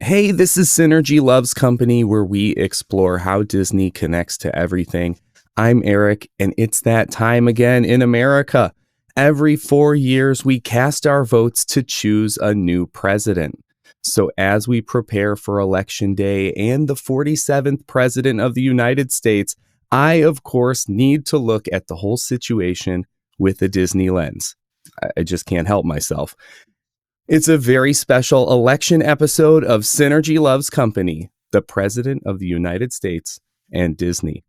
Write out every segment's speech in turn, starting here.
Hey, this is Synergy Loves Company, where we explore how Disney connects to everything. I'm Eric, and it's that time again in America. Every 4 years, we cast our votes to choose a new president. So as we prepare for Election Day and the 47th President of the United States, I, of course, need to look at the whole situation with a Disney lens. I just can't help myself. It's a very special election episode of Synergy Loves Company, the President of the United States and Disney.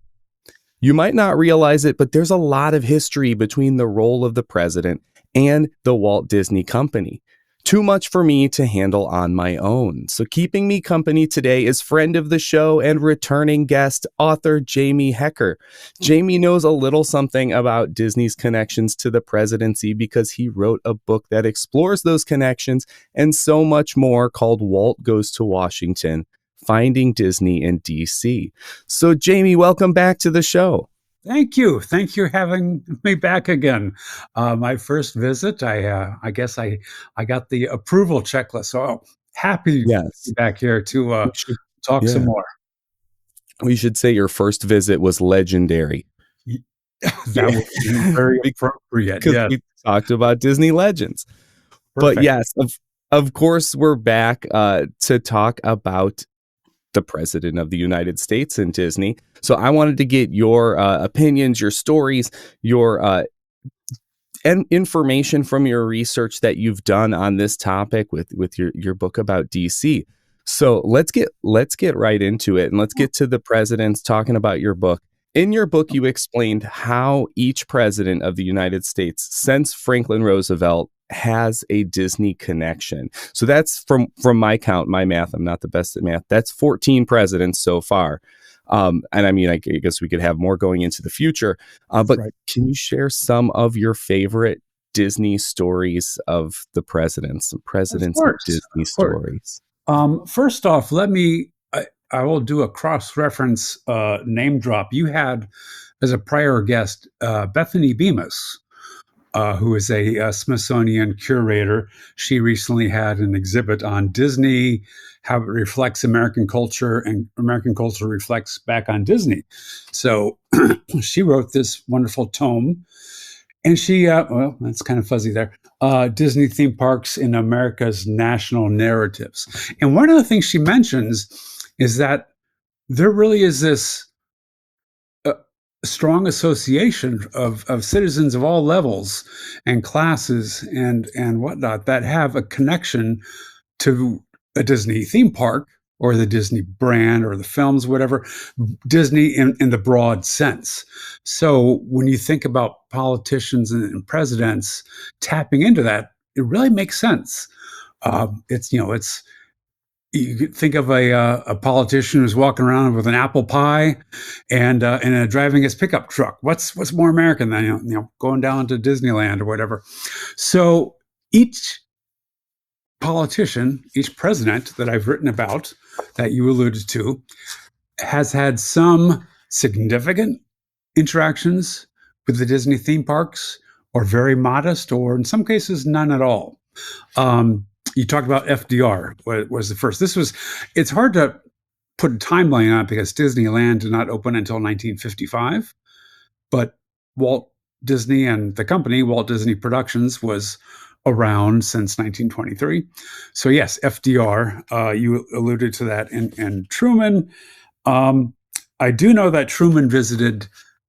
You might not realize it, but there's a lot of history between the role of the president and the Walt Disney Company. Too much for me to handle on my own. So keeping me company today is friend of the show and returning guest, author Jamie Hecker. Jamie knows a little something about Disney's connections to the presidency because he wrote a book that explores those connections and so much more called Walt Goes to Washington, Finding Disney in D.C. So Jamie, welcome back to the show. Thank you. Thank you for having me back again. My first visit, I guess I got the approval checklist. So happy to be back here to talk some more. We should say your first visit was legendary. That would be very appropriate. Because we talked about Disney legends. Perfect. But yes, of course, we're back to talk about the President of the United States and Disney. So I wanted to get your opinions, your stories, your information from your research that you've done on this topic with your book about DC. So let's get right into it, and let's get to the presidents, talking about your book. In your book, you explained how each president of the United States since Franklin Roosevelt has a Disney connection. So that's from my count, my math. I'm not the best at math. That's 14 presidents so far. And I mean, I guess we could have more going into the future. But Can you share some of your favorite Disney stories of the presidents of Disney stories? First off, I will do a cross-reference name drop. You had, as a prior guest, Bethany Bemis, who is a Smithsonian curator. She recently had an exhibit on Disney, how it reflects American culture, and American culture reflects back on Disney. So she wrote this wonderful tome, and she, well, that's kind of fuzzy there, Disney theme parks in America's national narratives. And one of the things she mentions is that there really is this strong association of citizens of all levels and classes and whatnot that have a connection to a Disney theme park or the Disney brand or the films, whatever, Disney in the broad sense. So when you think about politicians and presidents tapping into that, it really makes sense. You could think of a politician who's walking around with an apple pie and driving his pickup truck. What's more American than going down to Disneyland or whatever? So each politician, each president that I've written about, that you alluded to, has had some significant interactions with the Disney theme parks, or very modest, or in some cases none at all. You talked about FDR was the first. It's hard to put a timeline on it because Disneyland did not open until 1955, but Walt Disney and the company, Walt Disney Productions, was around since 1923. So yes, FDR, you alluded to that, and Truman. I do know that Truman visited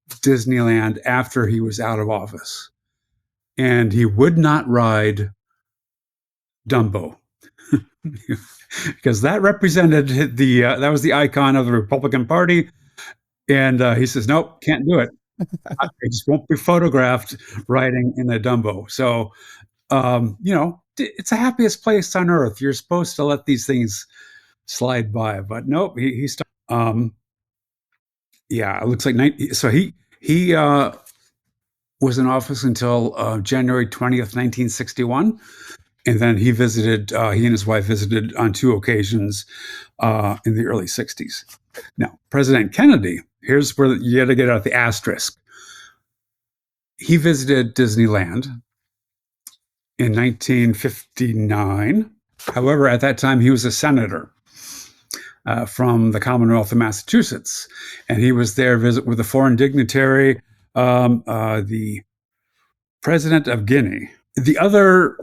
Disneyland after he was out of office, and he would not ride Dumbo because that represented that was the icon of the Republican Party, and he says, nope, can't do it. I just won't be photographed riding in a Dumbo. So it's the happiest place on earth. You're supposed to let these things slide by, but nope, he stopped. It looks like he was in office until January 20th, 1961. And then he and his wife visited on 2 occasions in the early 60s. Now, President Kennedy, here's where you got to get out the asterisk. He visited Disneyland in 1959. However, at that time, he was a senator. from the Commonwealth of Massachusetts. And he was there visit with a foreign dignitary, the president of Guinea. The other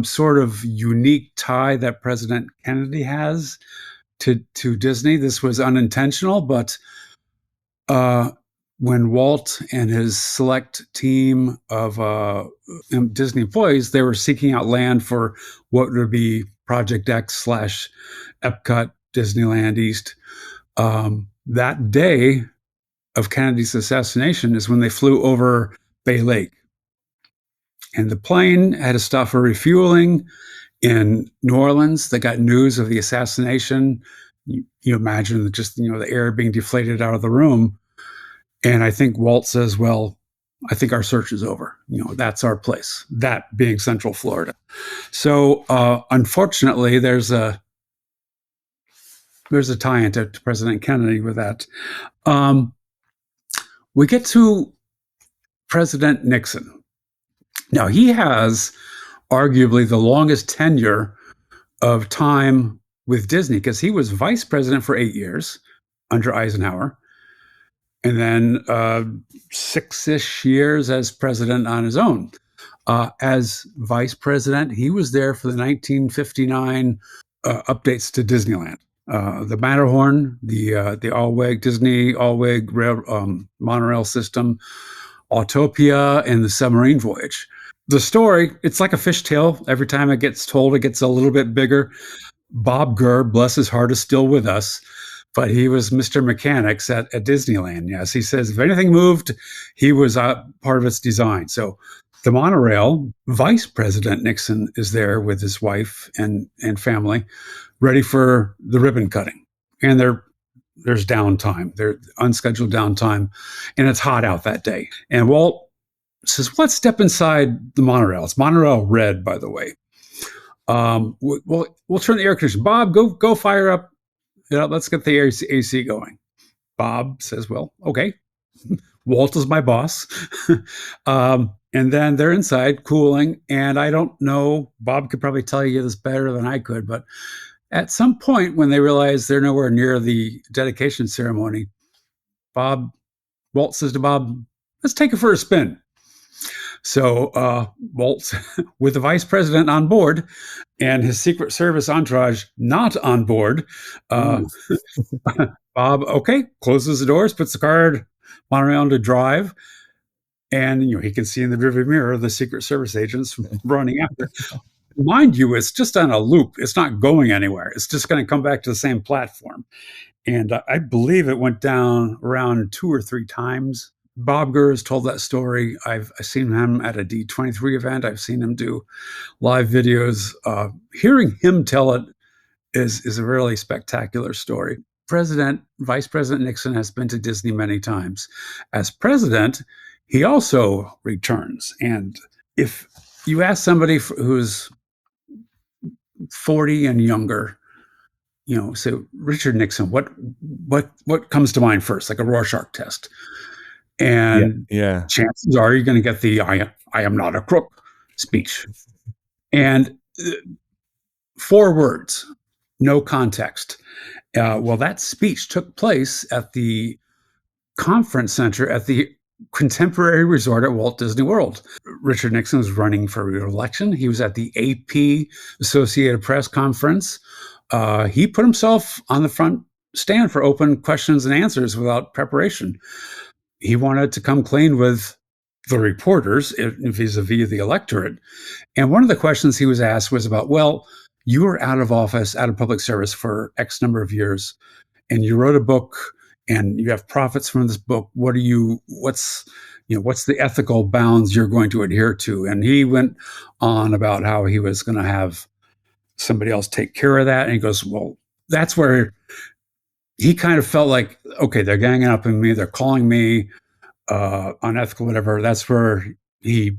sort of unique tie that President Kennedy has to Disney, this was unintentional, but when Walt and his select team of Disney employees, they were seeking out land for what would be Project X / Epcot Disneyland East. That day of Kennedy's assassination is when they flew over Bay Lake. And the plane had to stop for refueling in New Orleans. They got news of the assassination. You imagine just, the air being deflated out of the room. And I think Walt says, well, I think our search is over. That's our place, that being Central Florida. So unfortunately, there's a tie into President Kennedy with that. We get to President Nixon. Now, he has arguably the longest tenure of time with Disney because he was vice president for 8 years under Eisenhower, and then 6-ish years as president on his own. As vice president, he was there for the 1959 updates to Disneyland. The Matterhorn, the all-wag Disney all-wag monorail system, Autopia, and the submarine voyage. The story, it's like a fishtail. Every time it gets told, it gets a little bit bigger. Bob Gurr, bless his heart, is still with us, but he was Mr. Mechanics at Disneyland. Yes, he says if anything moved, he was part of its design. So the monorail, Vice President Nixon is there with his wife and family, ready for the ribbon cutting. And there's downtime, there's unscheduled downtime, and it's hot out that day. And Walt says, let's step inside the monorail. It's monorail red, by the way. We'll turn the air conditioner. Bob, go fire up. Let's get the AC going. Bob says, well, okay. Walt is my boss. And then they're inside cooling. And I don't know, Bob could probably tell you this better than I could, but at some point when they realize they're nowhere near the dedication ceremony, Walt says to Bob, let's take it for a spin. So Walt, with the vice president on board and his Secret Service entourage not on board, Bob, okay, closes the doors, puts the car monorail to drive, and he can see in the rearview mirror the Secret Service agents running after. Mind you, it's just on a loop. It's not going anywhere. It's just going to come back to the same platform. And I believe it went down around 2 or 3 times. Bob Gurr has told that story. I've seen him at a D23 event. I've seen him do live videos. Hearing him tell it is a really spectacular story. Vice President Nixon has been to Disney many times. As president, he also returns. And if you ask somebody who's 40 and younger, so Richard Nixon, what comes to mind first? Like a Rorschach test. And chances are you're going to get the I am not a crook speech. And 4 words, no context. Well, that speech took place at the conference center at the Contemporary Resort at Walt Disney World. Richard Nixon was running for re-election. He was at the AP Associated Press conference. He put himself on the front stand for open questions and answers without preparation. He wanted to come clean with the reporters vis-a-vis the electorate. And one of the questions he was asked was about, well, you were out of office, out of public service for X number of years, and you wrote a book and you have profits from this book. What's the ethical bounds you're going to adhere to? And he went on about how he was going to have somebody else take care of that. And he goes, well, that's where he kind of felt like, okay, they're ganging up on me. They're calling me unethical, whatever. That's where he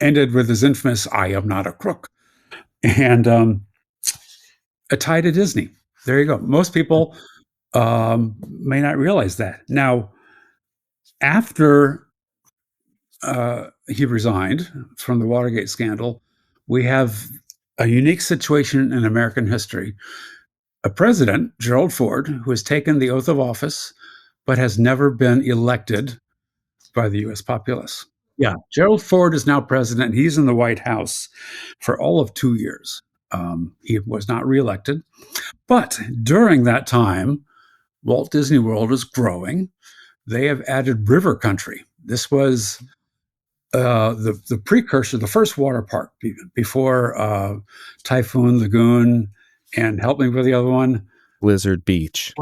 ended with his infamous, I am not a crook. And a tie to Disney. There you go. Most people may not realize that. Now, after he resigned from the Watergate scandal, we have a unique situation in American history. a president, Gerald Ford, who has taken the oath of office but has never been elected by the U.S. populace. Yeah, Gerald Ford is now president. He's in the White House for all of 2 years. He was not reelected. But during that time, Walt Disney World is growing. They have added river country. This was the precursor, the first water park before Typhoon Lagoon, and help me with the other one. Blizzard Beach.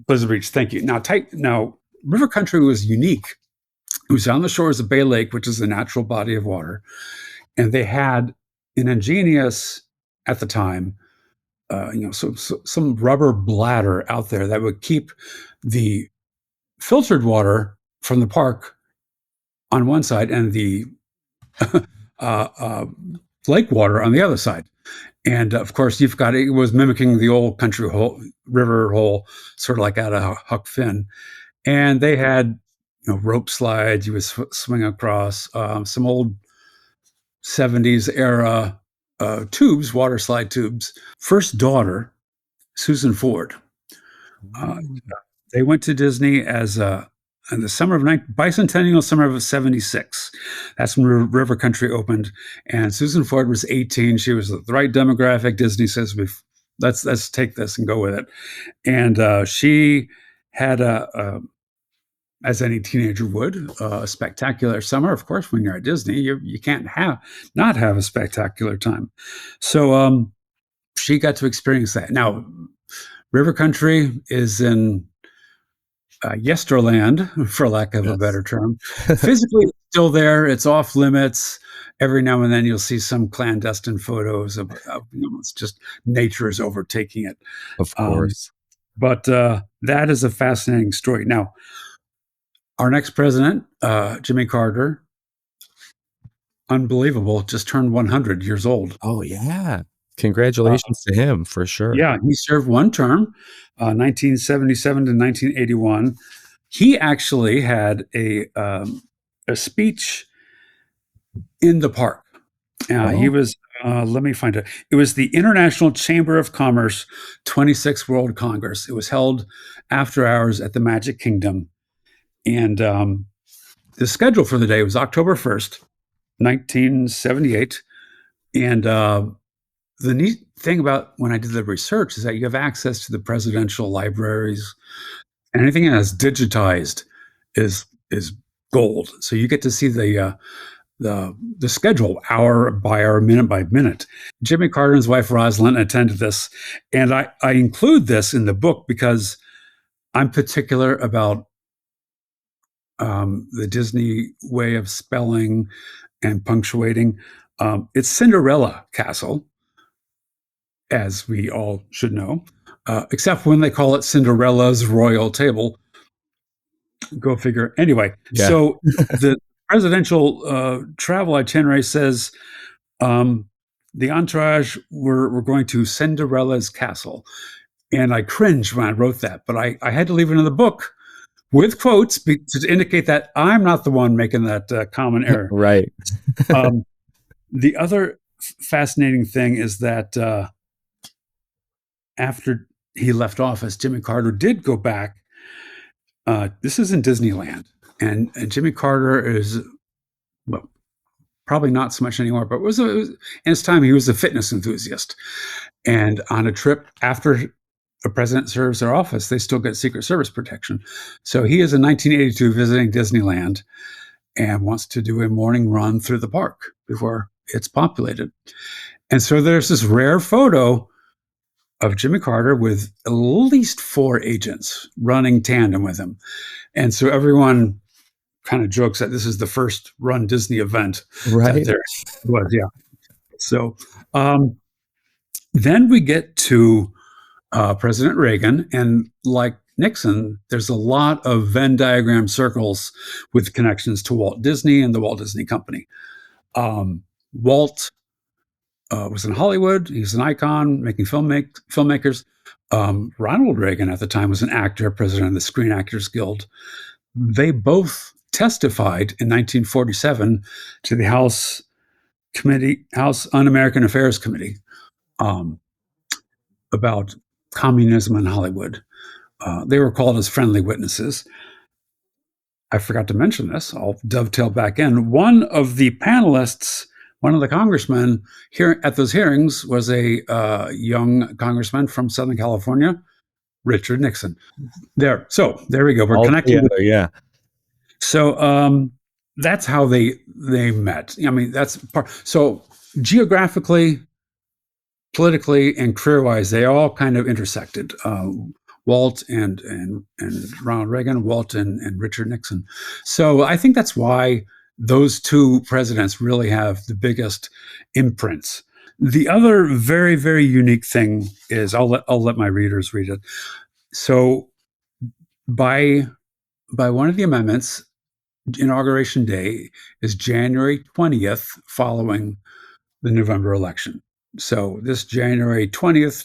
Blizzard Beach. Thank you. Now, river country was unique. It was on the shores of Bay Lake, which is a natural body of water, and they had an ingenious, at the time, some rubber bladder out there that would keep the filtered water from the park on one side and the lake water on the other side. And of course, it was mimicking the old country river hole, sort of like out of Huck Finn. And they had rope slides you would swing across, some old 70s era tubes, water slide tubes. First daughter, Susan Ford. They went to Disney in the summer of bicentennial summer of '76. That's when River Country opened, and Susan Ford was 18. She was the right demographic. Disney says, let's take this and go with it. And she had as any teenager would, a spectacular summer. Of course, when you're at Disney, you can't not have a spectacular time. So she got to experience that. Now, River Country is in Yesterland, for lack of a better term. Physically, it's still there. It's off limits. Every now and then, you'll see some clandestine photos of it's just nature is overtaking it. Of course. But that is a fascinating story. Now, our next president, Jimmy Carter, unbelievable, just turned 100 years old. Oh, yeah. Congratulations to him, for sure. Yeah, he served one term, 1977 to 1981. He actually had a speech in the park. He was, let me find it. It was the International Chamber of Commerce 26th World Congress. It was held after hours at the Magic Kingdom. And the schedule for the day was October 1st, 1978. And the neat thing about when I did the research is that you have access to the presidential libraries. Anything that's digitized is gold. So you get to see the schedule hour by hour, minute by minute. Jimmy Carter and his wife Rosalind attended this. And I include this in the book because I'm particular about the Disney way of spelling and punctuating. It's Cinderella Castle, as we all should know, except when they call it Cinderella's Royal Table. Go figure. Anyway, So the presidential travel itinerary says the entourage were going to Cinderella's Castle. And I cringed when I wrote that, but I had to leave it in the book with quotes to indicate that I'm not the one making that common error. Right. The other fascinating thing is that after he left office, Jimmy Carter did go back. This is in Disneyland. And Jimmy Carter is, well, probably not so much anymore, but in his time, he was a fitness enthusiast. And on a trip after a president serves their office, they still get Secret Service protection. So he is in 1982 visiting Disneyland and wants to do a morning run through the park before it's populated. And so there's this rare photo of Jimmy Carter with at least 4 agents running tandem with him. And so everyone kind of jokes that this is the first runDisney event. Right. There was, yeah. So then we get to President Reagan, and like Nixon, there's a lot of Venn diagram circles with connections to Walt Disney and the Walt Disney Company. Walt was in Hollywood. He's an icon, making filmmakers. Ronald Reagan at the time was an actor, president of the Screen Actors Guild. They both testified in 1947 to the House Un-American Affairs Committee about communism in Hollywood. They were called as friendly witnesses. I forgot to mention this. I'll dovetail back in. One of the panelists, one of the congressmen here at those hearings, was a young congressman from Southern California, Richard Nixon. So there we go. We're connecting. Yeah. So that's how they met. I mean, that's part. So geographically, politically, and career-wise, they all kind of intersected. Walt and Ronald Reagan, Walt and Richard Nixon. So I think that's why those two presidents really have the biggest imprints. The other very, very unique thing is I'll let my readers read it. So by one of the amendments, Inauguration Day is January 20th following the November election. So this January 20th,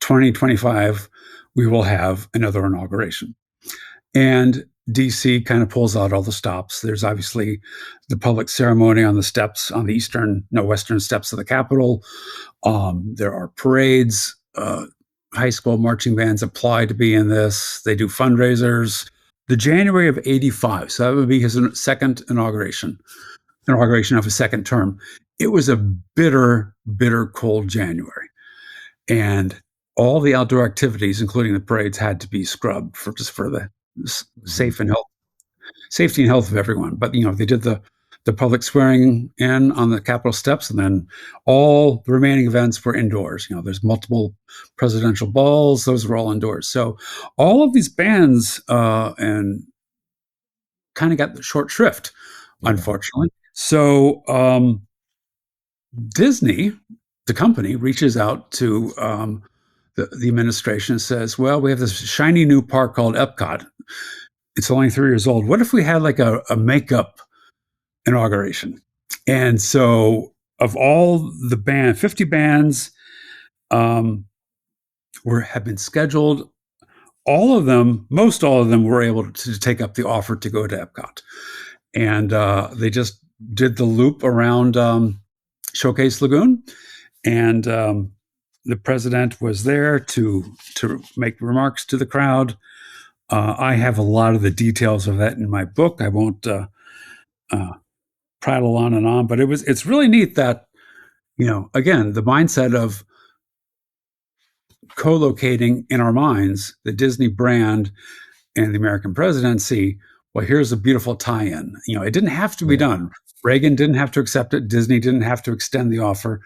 2025, we will have another inauguration. And DC kind of pulls out all the stops. There's obviously the public ceremony on the steps, on the western steps of the Capitol. There are parades. High school marching bands apply to be in this. They do fundraisers. The January of 85, so that would be his second inauguration of his second term. It was a bitter, bitter cold January. And all the outdoor activities, including the parades, had to be scrubbed for the safety and health of everyone. But they did the public swearing in on the Capitol steps, and then all the remaining events were indoors. There's multiple presidential balls; those were all indoors. So all of these bans and kind of got the short shrift, unfortunately. So Disney, the company, reaches out to the administration and says, well, we have this shiny new park called Epcot. It's only 3 years old. What if we had like a makeup inauguration? And so of all the 50 bands have been scheduled. Most all of them were able to take up the offer to go to Epcot. And they just did the loop around Showcase Lagoon. And the president was there to make remarks to the crowd. I have a lot of the details of that in my book. I won't prattle on, but it's really neat that, again, the mindset of co-locating in our minds the Disney brand and the American presidency. Well, here's a beautiful tie-in. It didn't have to be done. Reagan didn't have to accept it. Disney didn't have to extend the offer.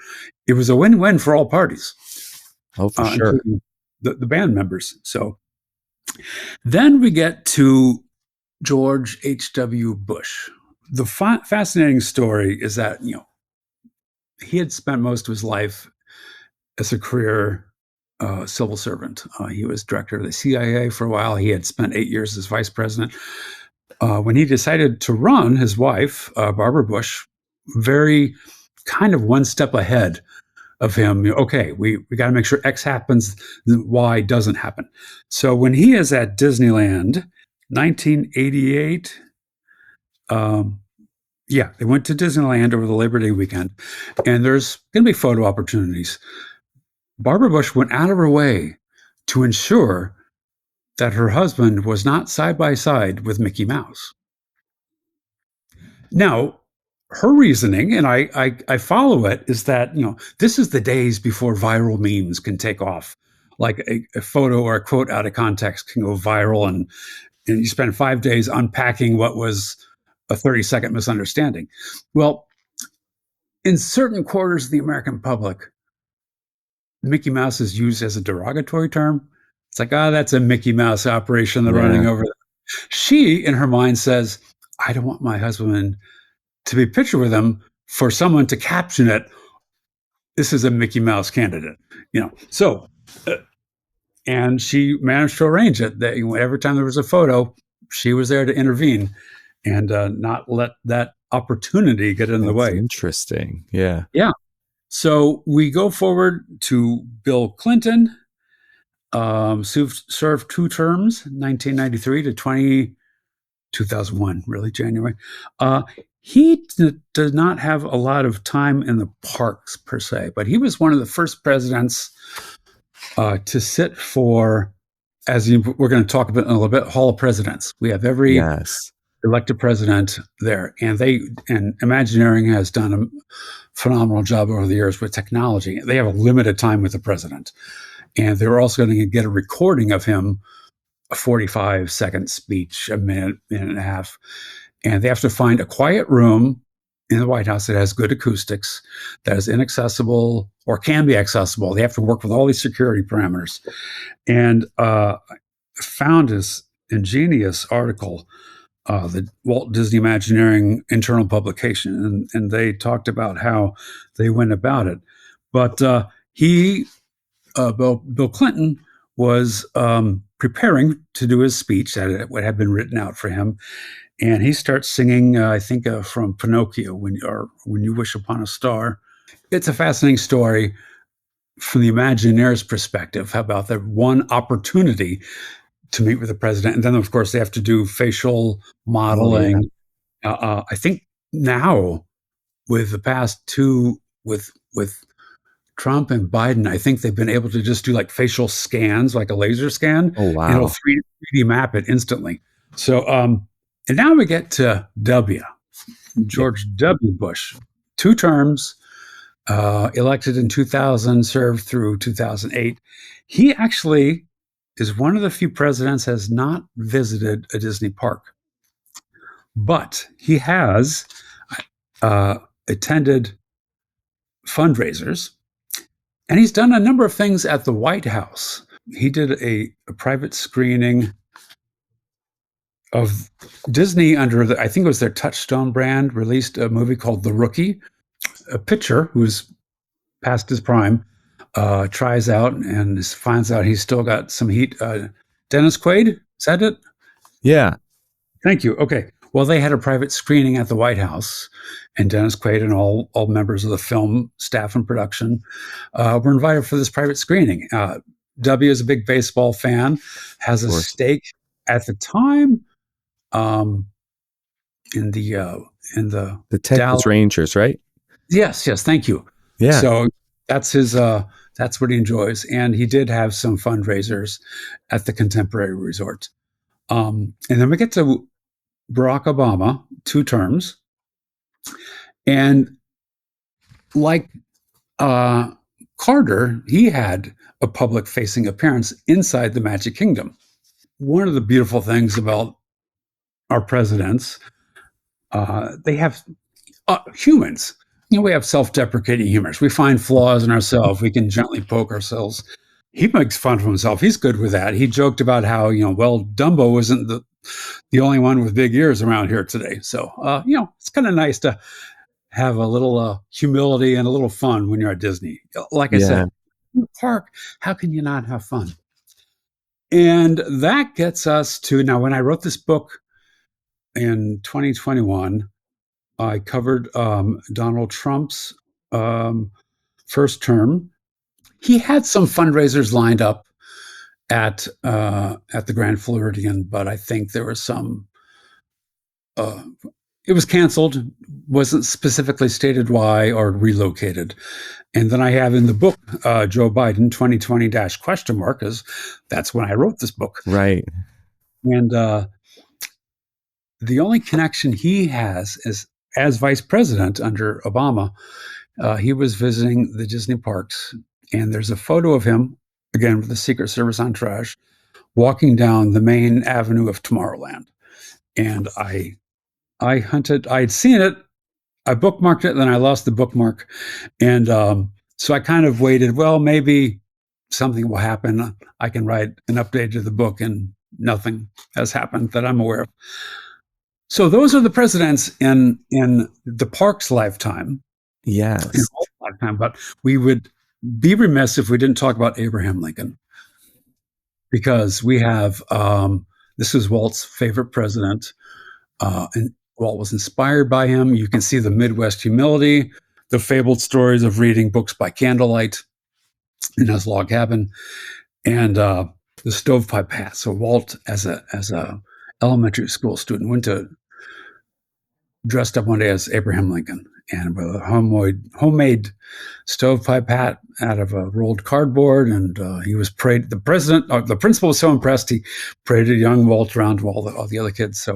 It was a win-win for all parties. Oh, for sure. The band members. So then we get to George H.W. Bush. The fascinating story is that, he had spent most of his life as a career civil servant. He was director of the CIA for a while. He had spent 8 years as vice president. When he decided to run, his wife, Barbara Bush, very kind of one step ahead of him. Okay, we got to make sure X happens, Y doesn't happen. So when he is at Disneyland, 1988, they went to Disneyland over the Labor Day weekend, and there's going to be photo opportunities. Barbara Bush went out of her way to ensure that her husband was not side by side with Mickey Mouse. Now, her reasoning, and I follow it, is that, this is the days before viral memes can take off. Like a photo or a quote out of context can go viral, and you spend 5 days unpacking what was a 30-second misunderstanding. Well, in certain quarters of the American public, Mickey Mouse is used as a derogatory term. It's like, that's a Mickey Mouse operation they're running over there. She, in her mind, says, I don't want my husband to be pictured with him for someone to caption it. This is a Mickey Mouse candidate, So, and she managed to arrange it that every time there was a photo, she was there to intervene and not let that opportunity get in the way. Interesting. Yeah. Yeah. So we go forward to Bill Clinton, served 2 terms, 1993 to 2001, really, January. He does not have a lot of time in the parks per se, but he was one of the first presidents to sit for, we're going to talk about in a little bit, Hall of Presidents. We have every Yes. elected president there, and Imagineering has done a phenomenal job over the years with technology. They have a limited time with the president, and they're also going to get a recording of him, a 45-second speech, a minute and a half, and they have to find a quiet room in the White House that has good acoustics, that is inaccessible or can be accessible. They have to work with all these security parameters. And found this ingenious article, the Walt Disney Imagineering internal publication, and they talked about how they went about it. But Bill Clinton was preparing to do his speech that had been written out for him, and he starts singing, I think, from Pinocchio, when You Wish Upon a Star. It's a fascinating story from the Imagineer's perspective. How about that one opportunity to meet with the president? And then, of course, they have to do facial modeling. Oh, yeah. I think now, with the past two, with Trump and Biden, I think they've been able to just do like facial scans, like a laser scan. Oh, wow. And it'll 3D map it instantly. So, and now we get to George W. Bush, 2 terms, elected in 2000, served through 2008. He actually is one of the few presidents has not visited a Disney park, but he has attended fundraisers, and he's done a number of things at the White House. He did a private screening of Disney under I think it was their Touchstone brand, released a movie called The Rookie. A pitcher who's past his prime tries out and finds out he's still got some heat. Dennis Quaid, is that it? Yeah. Thank you. Okay. Well, they had a private screening at the White House, and Dennis Quaid and all members of the film staff and production were invited for this private screening. W is a big baseball fan, has a stake at the time in the Texas Dallas Rangers, right? Yes, thank you. Yeah. So that's his that's what he enjoys. And he did have some fundraisers at the Contemporary Resort. And then we get to Barack Obama, 2 terms. And like Carter, he had a public facing appearance inside the Magic Kingdom. One of the beautiful things about our presidents, they have humans. We have self-deprecating humors. We find flaws in ourselves. We can gently poke ourselves. He makes fun of himself. He's good with that. He joked about how, Dumbo wasn't the only one with big ears around here today. So, it's kind of nice to have a little humility and a little fun when you're at Disney. Like I said, in the park, how can you not have fun? And that gets us to, now, when I wrote this book in 2021, I covered Donald Trump's first term. He had some fundraisers lined up at the Grand Floridian, but I think there was some. It was canceled. Wasn't specifically stated why or relocated. And then I have in the book Joe Biden 2020 question mark, because that's when I wrote this book. Right. And the only connection he has is, as vice president under Obama, he was visiting the Disney parks, and there's a photo of him, again with the Secret Service entourage, walking down the main avenue of Tomorrowland. And I had seen it, I bookmarked it, then I lost the bookmark. And so I kind of waited, well, maybe something will happen. I can write an update to the book, and nothing has happened that I'm aware of. So those are the presidents in the park's lifetime. Yes. Lifetime, but we would be remiss if we didn't talk about Abraham Lincoln, because we have this is Walt's favorite president, and Walt was inspired by him. You can see the Midwest humility, the fabled stories of reading books by candlelight in his log cabin, and the stovepipe hat. So Walt, as a elementary school student, dressed up one day as Abraham Lincoln. and with a homemade stovepipe hat out of a rolled cardboard. And he was paraded. The principal was so impressed, he paraded young Walt around to all the other kids.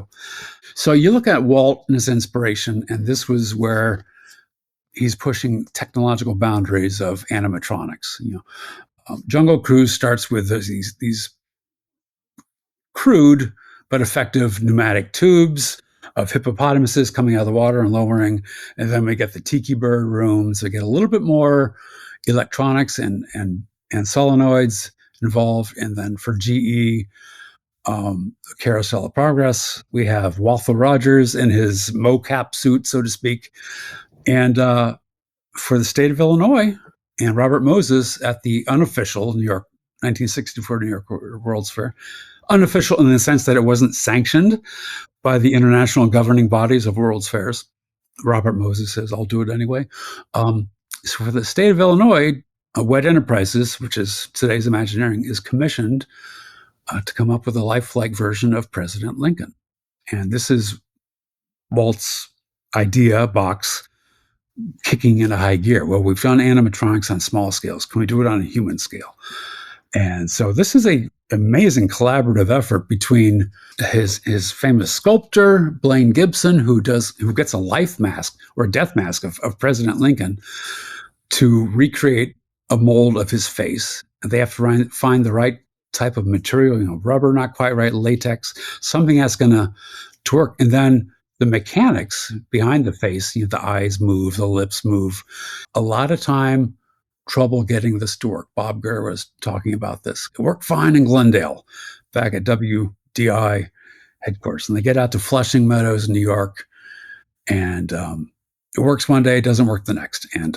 So you look at Walt and his inspiration, and this was where he's pushing technological boundaries of animatronics. Jungle Cruise starts with these crude but effective pneumatic tubes of hippopotamuses coming out of the water and lowering. And then we get the tiki bird rooms. We get a little bit more electronics and solenoids involved. And then for GE, the Carousel of Progress, we have Walter Rogers in his mocap suit, so to speak. And for the state of Illinois and Robert Moses at the unofficial 1964 New York World's Fair, unofficial in the sense that it wasn't sanctioned by the international governing bodies of World's Fairs. Robert Moses says, I'll do it anyway. So for the state of Illinois, Wet Enterprises, which is today's Imagineering, is commissioned to come up with a lifelike version of President Lincoln. And this is Walt's idea box kicking into high gear. Well, we've done animatronics on small scales. Can we do it on a human scale? And so this is a amazing collaborative effort between his famous sculptor, Blaine Gibson, who gets a life mask or a death mask of President Lincoln to recreate a mold of his face. And they have to find the right type of material, rubber, not quite right, latex, something that's going to work. And then the mechanics behind the face, the eyes move, the lips move. A lot of time, trouble getting this to work. Bob Gurr was talking about this. It worked fine in Glendale, back at WDI headquarters. And they get out to Flushing Meadows, New York, and it works one day, it doesn't work the next. And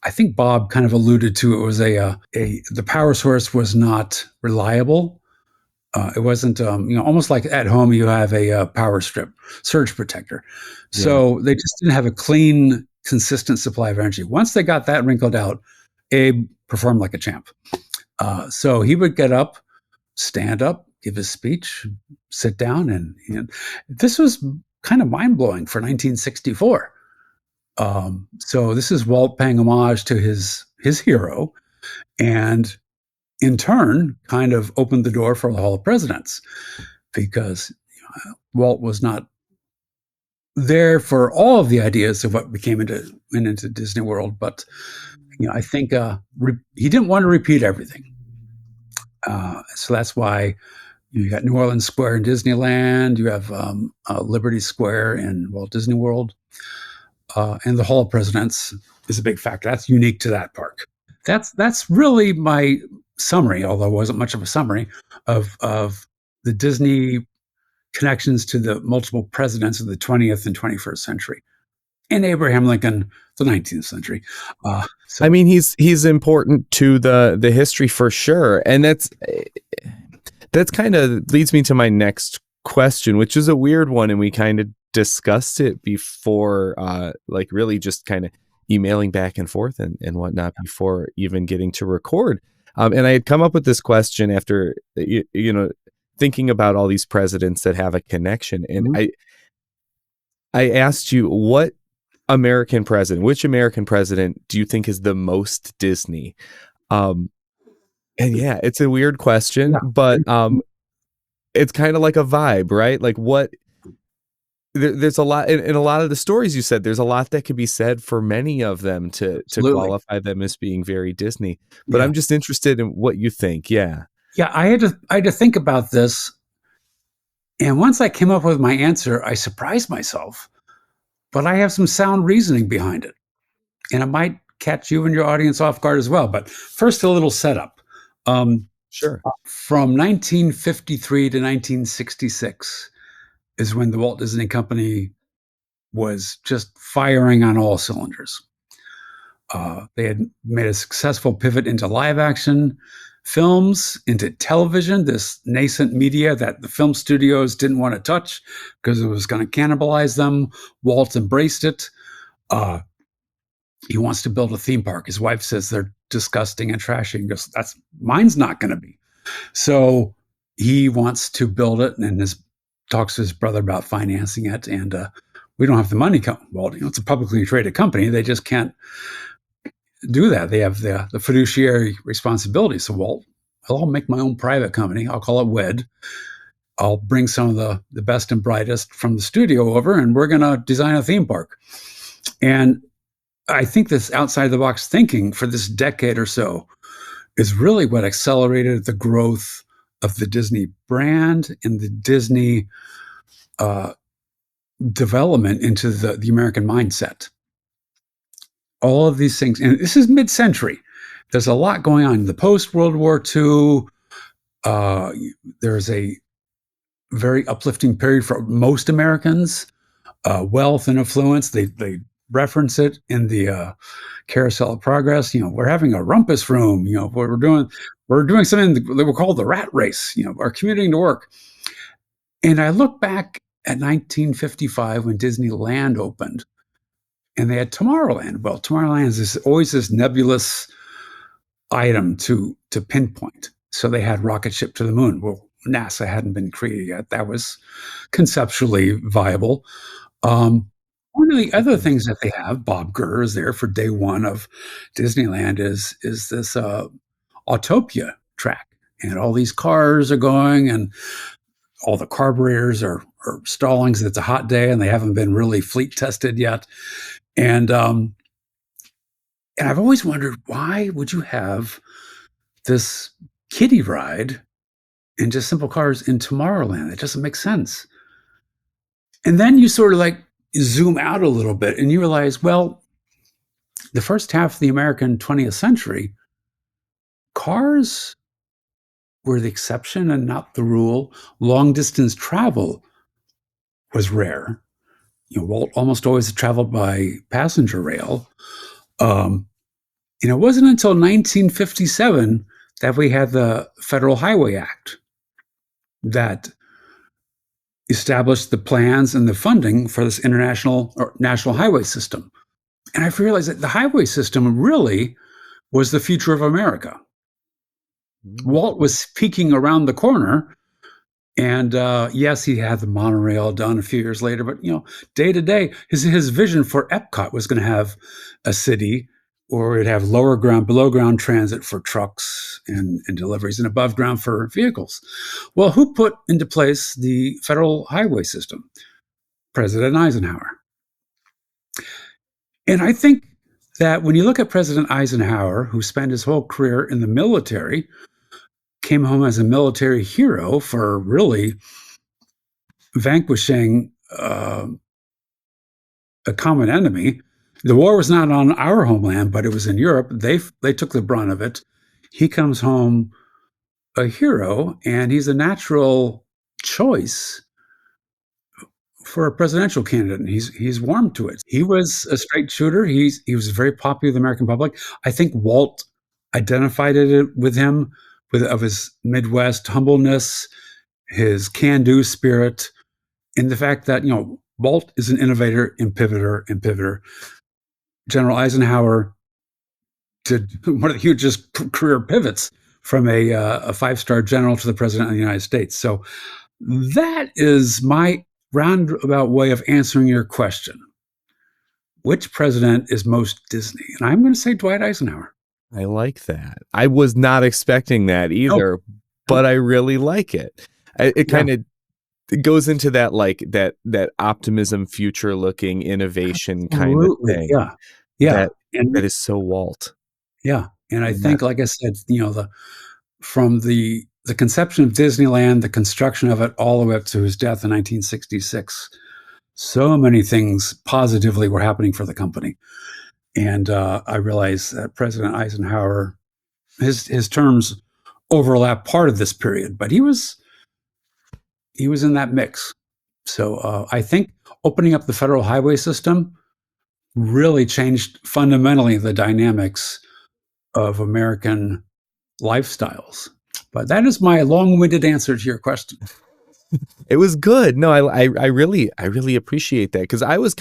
I think Bob kind of alluded to it was the power source was not reliable. It wasn't, almost like at home you have a power strip, surge protector. Yeah. So they just didn't have a clean, consistent supply of energy. Once they got that wrinkled out, Abe performed like a champ. So he would get up, stand up, give his speech, sit down, and this was kind of mind-blowing for 1964. So this is Walt paying homage to his hero, and in turn kind of opened the door for the Hall of Presidents, because Walt was not there for all of the ideas of what went into Disney World, but I think he didn't want to repeat everything. So that's why you got New Orleans Square in Disneyland, you have Liberty Square in Walt Disney World, and the Hall of Presidents is a big factor. That's unique to that park. That's really my summary, although it wasn't much of a summary, of the Disney connections to the multiple presidents of the 20th and 21st century, and Abraham Lincoln, the 19th century. I mean, he's important to the history for sure, and that's kind of leads me to my next question, which is a weird one, and we kind of discussed it before, like really just kind of emailing back and forth and whatnot before even getting to record. And I had come up with this question after thinking about all these presidents that have a connection, and mm-hmm. I asked you, which American president do you think is the most Disney? And yeah, it's a weird question, yeah. But it's kind of like a vibe, right? Like there's a lot in a lot of the stories you said, there's a lot that could be said for many of them to qualify them as being very Disney. But yeah. I'm just interested in what you think. Yeah. Yeah, I had to think about this. And once I came up with my answer, I surprised myself. But I have some sound reasoning behind it. And it might catch you and your audience off guard as well. But first, a little setup. Sure. From 1953 to 1966 is when the Walt Disney Company was just firing on all cylinders. They had made a successful pivot into live action films, into television, this nascent media that the film studios didn't want to touch because it was going to cannibalize them. Walt embraced it. He wants to build a theme park. His wife says they're disgusting and trashy. He goes, mine's not going to be. So he wants to build it, and talks to his brother about financing it. And we don't have the money. Well, it's a publicly traded company. They just can't do that. They have the fiduciary responsibility. So, well, I'll make my own private company. I'll call it WED. I'll bring some of the best and brightest from the studio over, and we're going to design a theme park. And I think this outside the box thinking for this decade or so is really what accelerated the growth of the Disney brand and the Disney development into the American mindset. All of these things, and this is mid-century. There's a lot going on. In the post-World War II, there's a very uplifting period for most Americans. Wealth and affluence, they reference it in the Carousel of Progress. We're having a rumpus room. We're doing something that we call the rat race. Our commuting to work. And I look back at 1955 when Disneyland opened, and they had Tomorrowland. Well, Tomorrowland is always this nebulous item to pinpoint. So they had rocket ship to the moon. Well, NASA hadn't been created yet. That was conceptually viable. One of the other things that they have, Bob Gurr is there for day one of Disneyland, is this Autopia track. And all these cars are going, and all the carburetors are stalling. It's a hot day, and they haven't been really fleet tested yet. And I've always wondered, why would you have this kiddie ride and just simple cars in Tomorrowland? It doesn't make sense. And then you sort of like zoom out a little bit and you realize, well, the first half of the American 20th century, cars were the exception and not the rule. Long distance travel was rare. Walt almost always traveled by passenger rail. And it wasn't until 1957 that we had the Federal Highway Act that established the plans and the funding for this international or national highway system. And I realized that the highway system really was the future of America. Walt was peeking around the corner, and yes, he had the monorail done a few years later, but day to day, his vision for Epcot was going to have a city or it'd have lower ground, below ground transit for trucks and deliveries, and above ground for vehicles. Well, who put into place the federal highway system? President Eisenhower. And I think that when you look at President Eisenhower, who spent his whole career in the military, came home as a military hero for really vanquishing a common enemy. The war was not on our homeland, but it was in Europe. They took the brunt of it. He comes home a hero, and he's a natural choice for a presidential candidate, and he's warmed to it. He was a straight shooter. He was very popular with the American public. I think Walt identified it with him, of his Midwest humbleness, his can-do spirit, and the fact that Walt is an innovator and pivoter. General Eisenhower did one of the hugest career pivots from a five-star general to the president of the United States. So that is my roundabout way of answering your question. Which president is most Disney? And I'm going to say Dwight Eisenhower. I like that. I was not expecting that either, but I really like it. It kind of goes into that that optimism, future looking innovation kind of thing. Yeah. That is so Walt. Yeah. And I think, like I said, from the conception of Disneyland, the construction of it, all the way up to his death in 1966, so many things positively were happening for the company. And I realized that President Eisenhower, his terms overlap part of this period, but he was in that mix. So I think opening up the federal highway system really changed fundamentally the dynamics of American lifestyles. But that is my long-winded answer to your question. It was good. No, I really appreciate that, because I was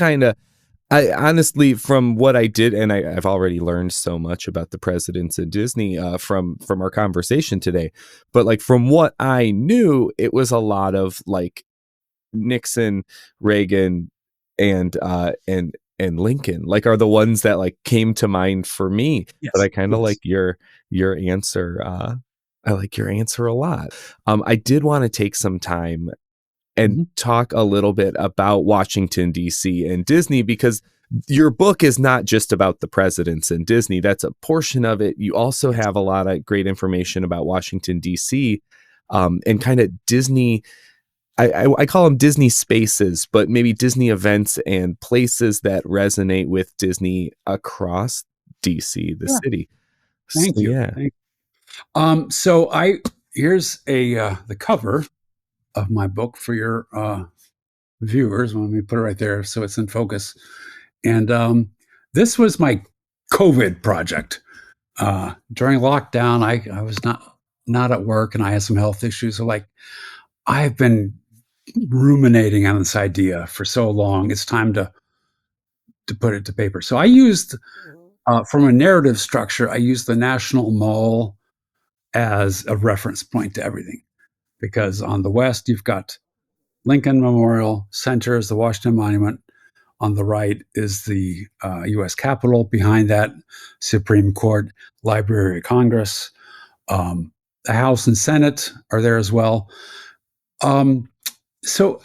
I honestly, from what I did, and I've already learned so much about the presidents of Disney from our conversation today, but from what I knew, it was a lot of Nixon, Reagan, and Lincoln, like, are the ones that like came to mind for me. But Yes, I kind of yes. like your answer. I like your answer a lot. I did want to take some time and Mhm. talk a little bit about Washington, D.C. and Disney, because your book is not just about the presidents and Disney. That's a portion of it. You also Yes. have a lot of great information about Washington, D.C. And kind of Disney. I call them Disney spaces, but maybe Disney events and places that resonate with Disney across DC, the Yeah. city. So Thank you. yeah. So I here's a the cover of my book for your viewers. Let me put it right there so it's in focus. And this was my COVID project. During lockdown, I was not at work and I had some health issues. So like I've been ruminating on this idea for so long. It's time to put it to paper. So I used from a narrative structure, I used the National Mall as a reference point to everything. Because on the west, you've got Lincoln Memorial, center is the Washington Monument. On the right is the U.S. Capitol. Behind that, Supreme Court, Library of Congress. The House and Senate are there as well. Um, so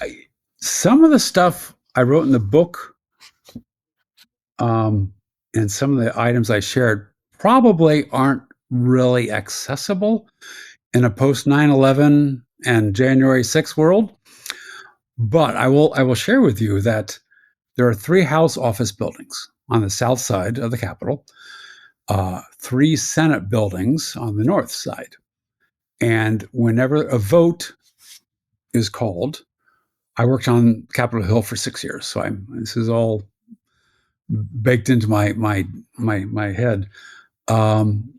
some of the stuff I wrote in the book and some of the items I shared probably aren't really accessible in a post 9/11 and January 6th world. But I will share with you that there are 3 House office buildings on the south side of the Capitol, 3 Senate buildings on the north side. And whenever a vote is called, I worked on Capitol Hill for 6 years, so this is all baked into my head. Um,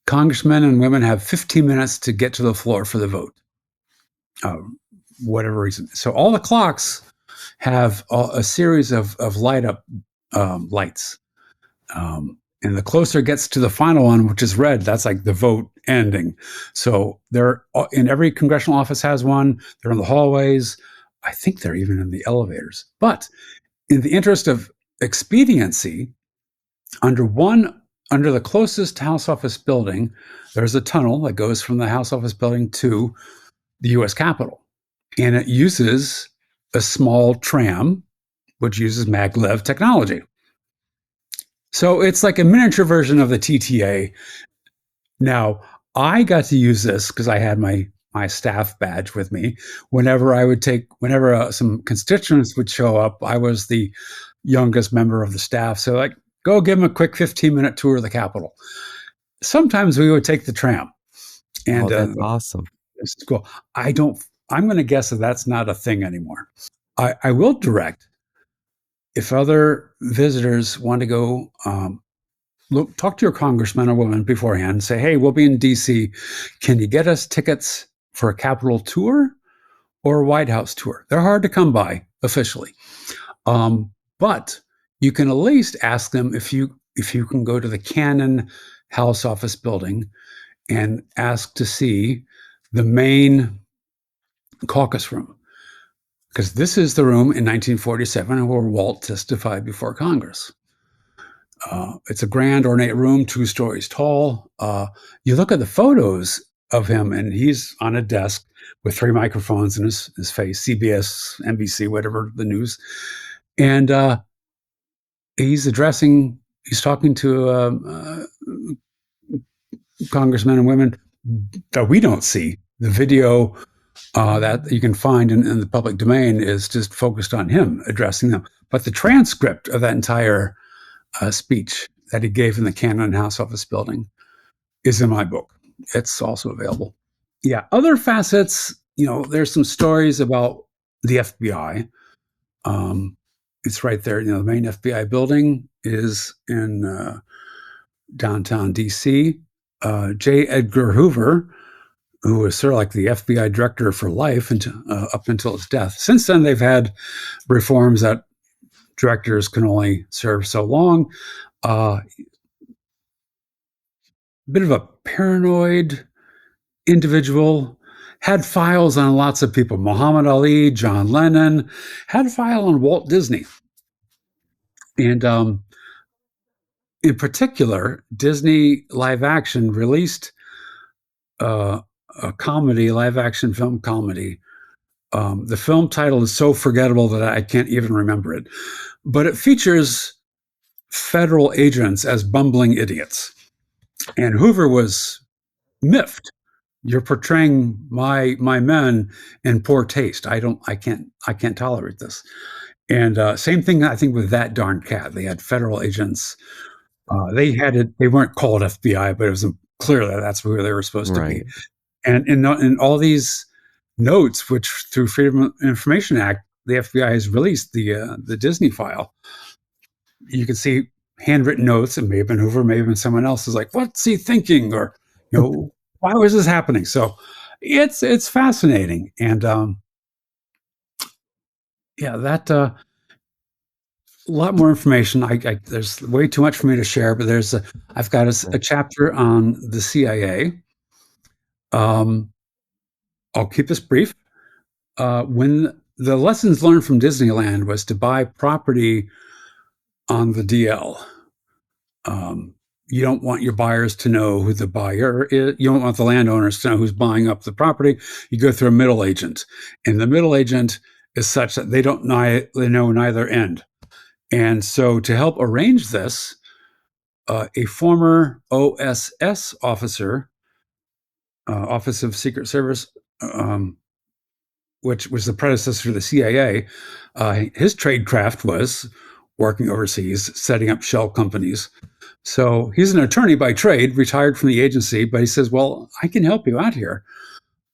Congressmen and women have 15 minutes to get to the floor for the vote, uh, whatever reason. So all the clocks have a series of light up lights. And the closer it gets to the final one, which is red, that's like the vote ending. So they're in every congressional office has one. They're in the hallways. I think they're even in the elevators. But in the interest of expediency, under the closest House office building, there's a tunnel that goes from the House office building to the U.S. Capitol, and it uses a small tram, which uses maglev technology. So it's like a miniature version of the TTA. Now, I got to use this because I had my staff badge with me. Whenever some constituents would show up, I was the youngest member of the staff. So like, go give them a quick 15-minute tour of the Capitol. Sometimes we would take the tram, Oh, and that's awesome. this is cool. I'm going to guess that that's not a thing anymore. I will direct if other visitors want to go talk to your congressman or woman beforehand and say, hey, we'll be in DC. Can you get us tickets for a Capitol tour or a White House tour? They're hard to come by officially. But you can at least ask them if you can go to the Cannon House office building and ask to see the main caucus room. Because this is the room in 1947 where Walt testified before Congress. It's a grand, ornate room, 2 stories tall. You look at the photos of him, and he's on a desk with 3 microphones in his face, CBS, NBC, whatever the news. And he's talking to congressmen and women that we don't see. The video that you can find in the public domain is just focused on him addressing them. But the transcript of that entire speech that he gave in the Cannon House office building is in my book. It's also available. Yeah, other facets, there's some stories about the FBI. It's right there. The main FBI building is in downtown DC. J. Edgar Hoover, who was sort of like the FBI director for life up until his death. Since then, they've had reforms that directors can only serve so long. Bit of a paranoid individual, had files on lots of people. Muhammad Ali, John Lennon, had a file on Walt Disney. And in particular, Disney Live Action released a comedy, live action film comedy. The film title is so forgettable that I can't even remember it, but it features federal agents as bumbling idiots. And Hoover was miffed. You're portraying my men in poor taste. I can't tolerate this. And same thing, I think, with That Darn Cat. They had federal agents. They had it. They weren't called FBI, but it was clear that that's who they were supposed to be. And in all these notes, which through Freedom of Information Act, the FBI has released the Disney file. You can see handwritten notes. It may have been Hoover, may have been someone else. Is like, what's he thinking, or why was this happening? So it's fascinating, and that a lot more information. There's way too much for me to share, but I've got a chapter on the CIA. I'll keep this brief. When the lessons learned from Disneyland was to buy property on the DL. You don't want your buyers to know who the buyer is. You don't want the landowners to know who's buying up the property. You go through a middle agent, and the middle agent is such that they know neither end. And so, to help arrange this, a former OSS officer, Office of Secret Service, which was the predecessor to the CIA, his tradecraft was working overseas, setting up shell companies. So he's an attorney by trade, retired from the agency, but he says, well, I can help you out here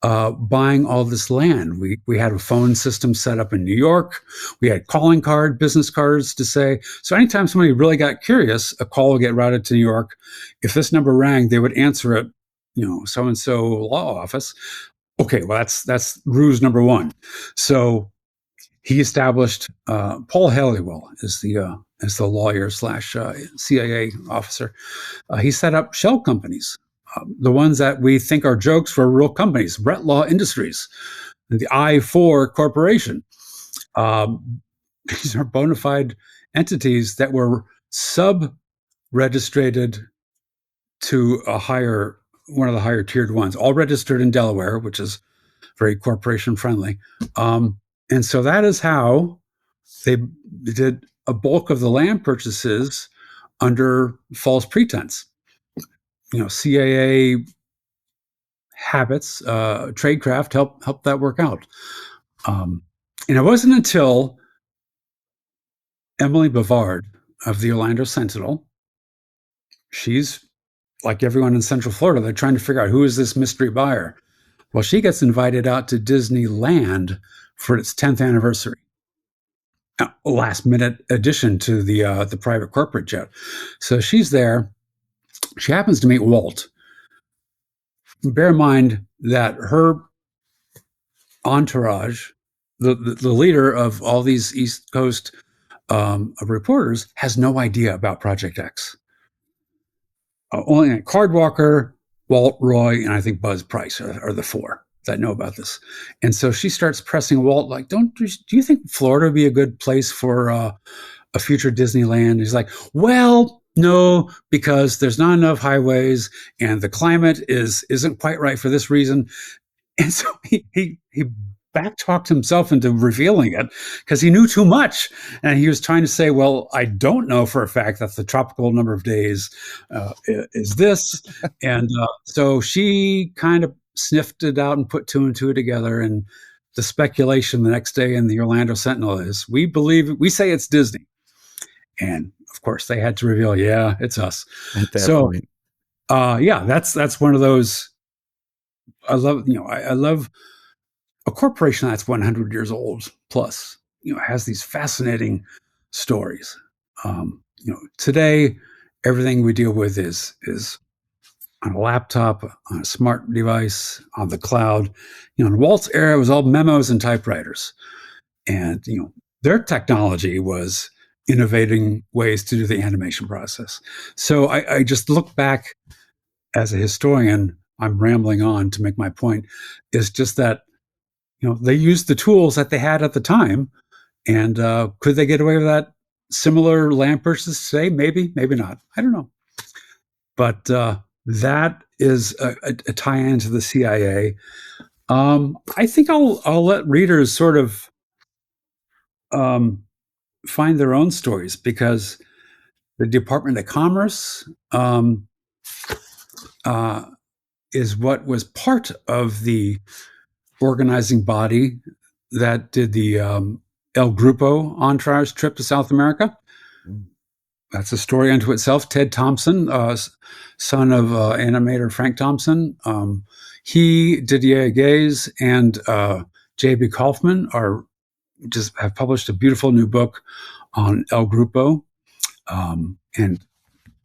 buying all this land. We had a phone system set up in New York. We had calling card, business cards to say. So anytime somebody really got curious, a call would get routed to New York. If this number rang, they would answer it, so-and-so law office. Okay, well, that's ruse number one. So he established Paul Halliwell as the lawyer / CIA officer. He set up shell companies, the ones that we think are jokes were real companies. Bretlaw Industries, and the I-4 Corporation. These are bona fide entities that were sub-registered to one of the higher tiered ones, all registered in Delaware, which is very corporation friendly. And so that is how they did a bulk of the land purchases under false pretense. CAA habits, tradecraft helped that work out. And it wasn't until Emily Bavard of the Orlando Sentinel, she's like everyone in Central Florida, they're trying to figure out who is this mystery buyer. Well, she gets invited out to Disneyland for its 10th anniversary. Last minute addition to the private corporate jet. So she's there. She happens to meet Walt. Bear in mind that her entourage, the leader of all these East Coast reporters, has no idea about Project X. Only Cardwalker, Walt, Roy, and I think Buzz Price are the four that know about this. And so she starts pressing Walt, like, do you think Florida would be a good place for a future Disneyland? He's like, well, no, because there's not enough highways and the climate isn't quite right for this reason. And so he backtalked himself into revealing it because he knew too much. And he was trying to say, well, I don't know for a fact that the tropical number of days is this. And so she kind of sniffed it out and put two and two together. And the speculation the next day in the Orlando Sentinel is, we say it's Disney. And of course they had to reveal, yeah, it's us. At that point. That's one of those. I love a corporation that's 100 years old plus, has these fascinating stories. Today, everything we deal with is on a laptop, on a smart device, on the cloud. In Walt's era, it was all memos and typewriters. And, their technology was innovating ways to do the animation process. So I just look back as a historian, I'm rambling on to make my point, is just that, they used the tools that they had at the time. And could they get away with that similar lamp purchases today? Maybe, maybe not. I don't know. But that is a tie-in to the CIA. I think I'll let readers sort of um, find their own stories, because the Department of Commerce uh, is what was part of the organizing body that did the El Grupo entourage trip to South America. That's a story unto itself. Ted Thompson, son of animator Frank Thompson, he, Didier Gaze, and J.B. Kaufman have published a beautiful new book on El Grupo, and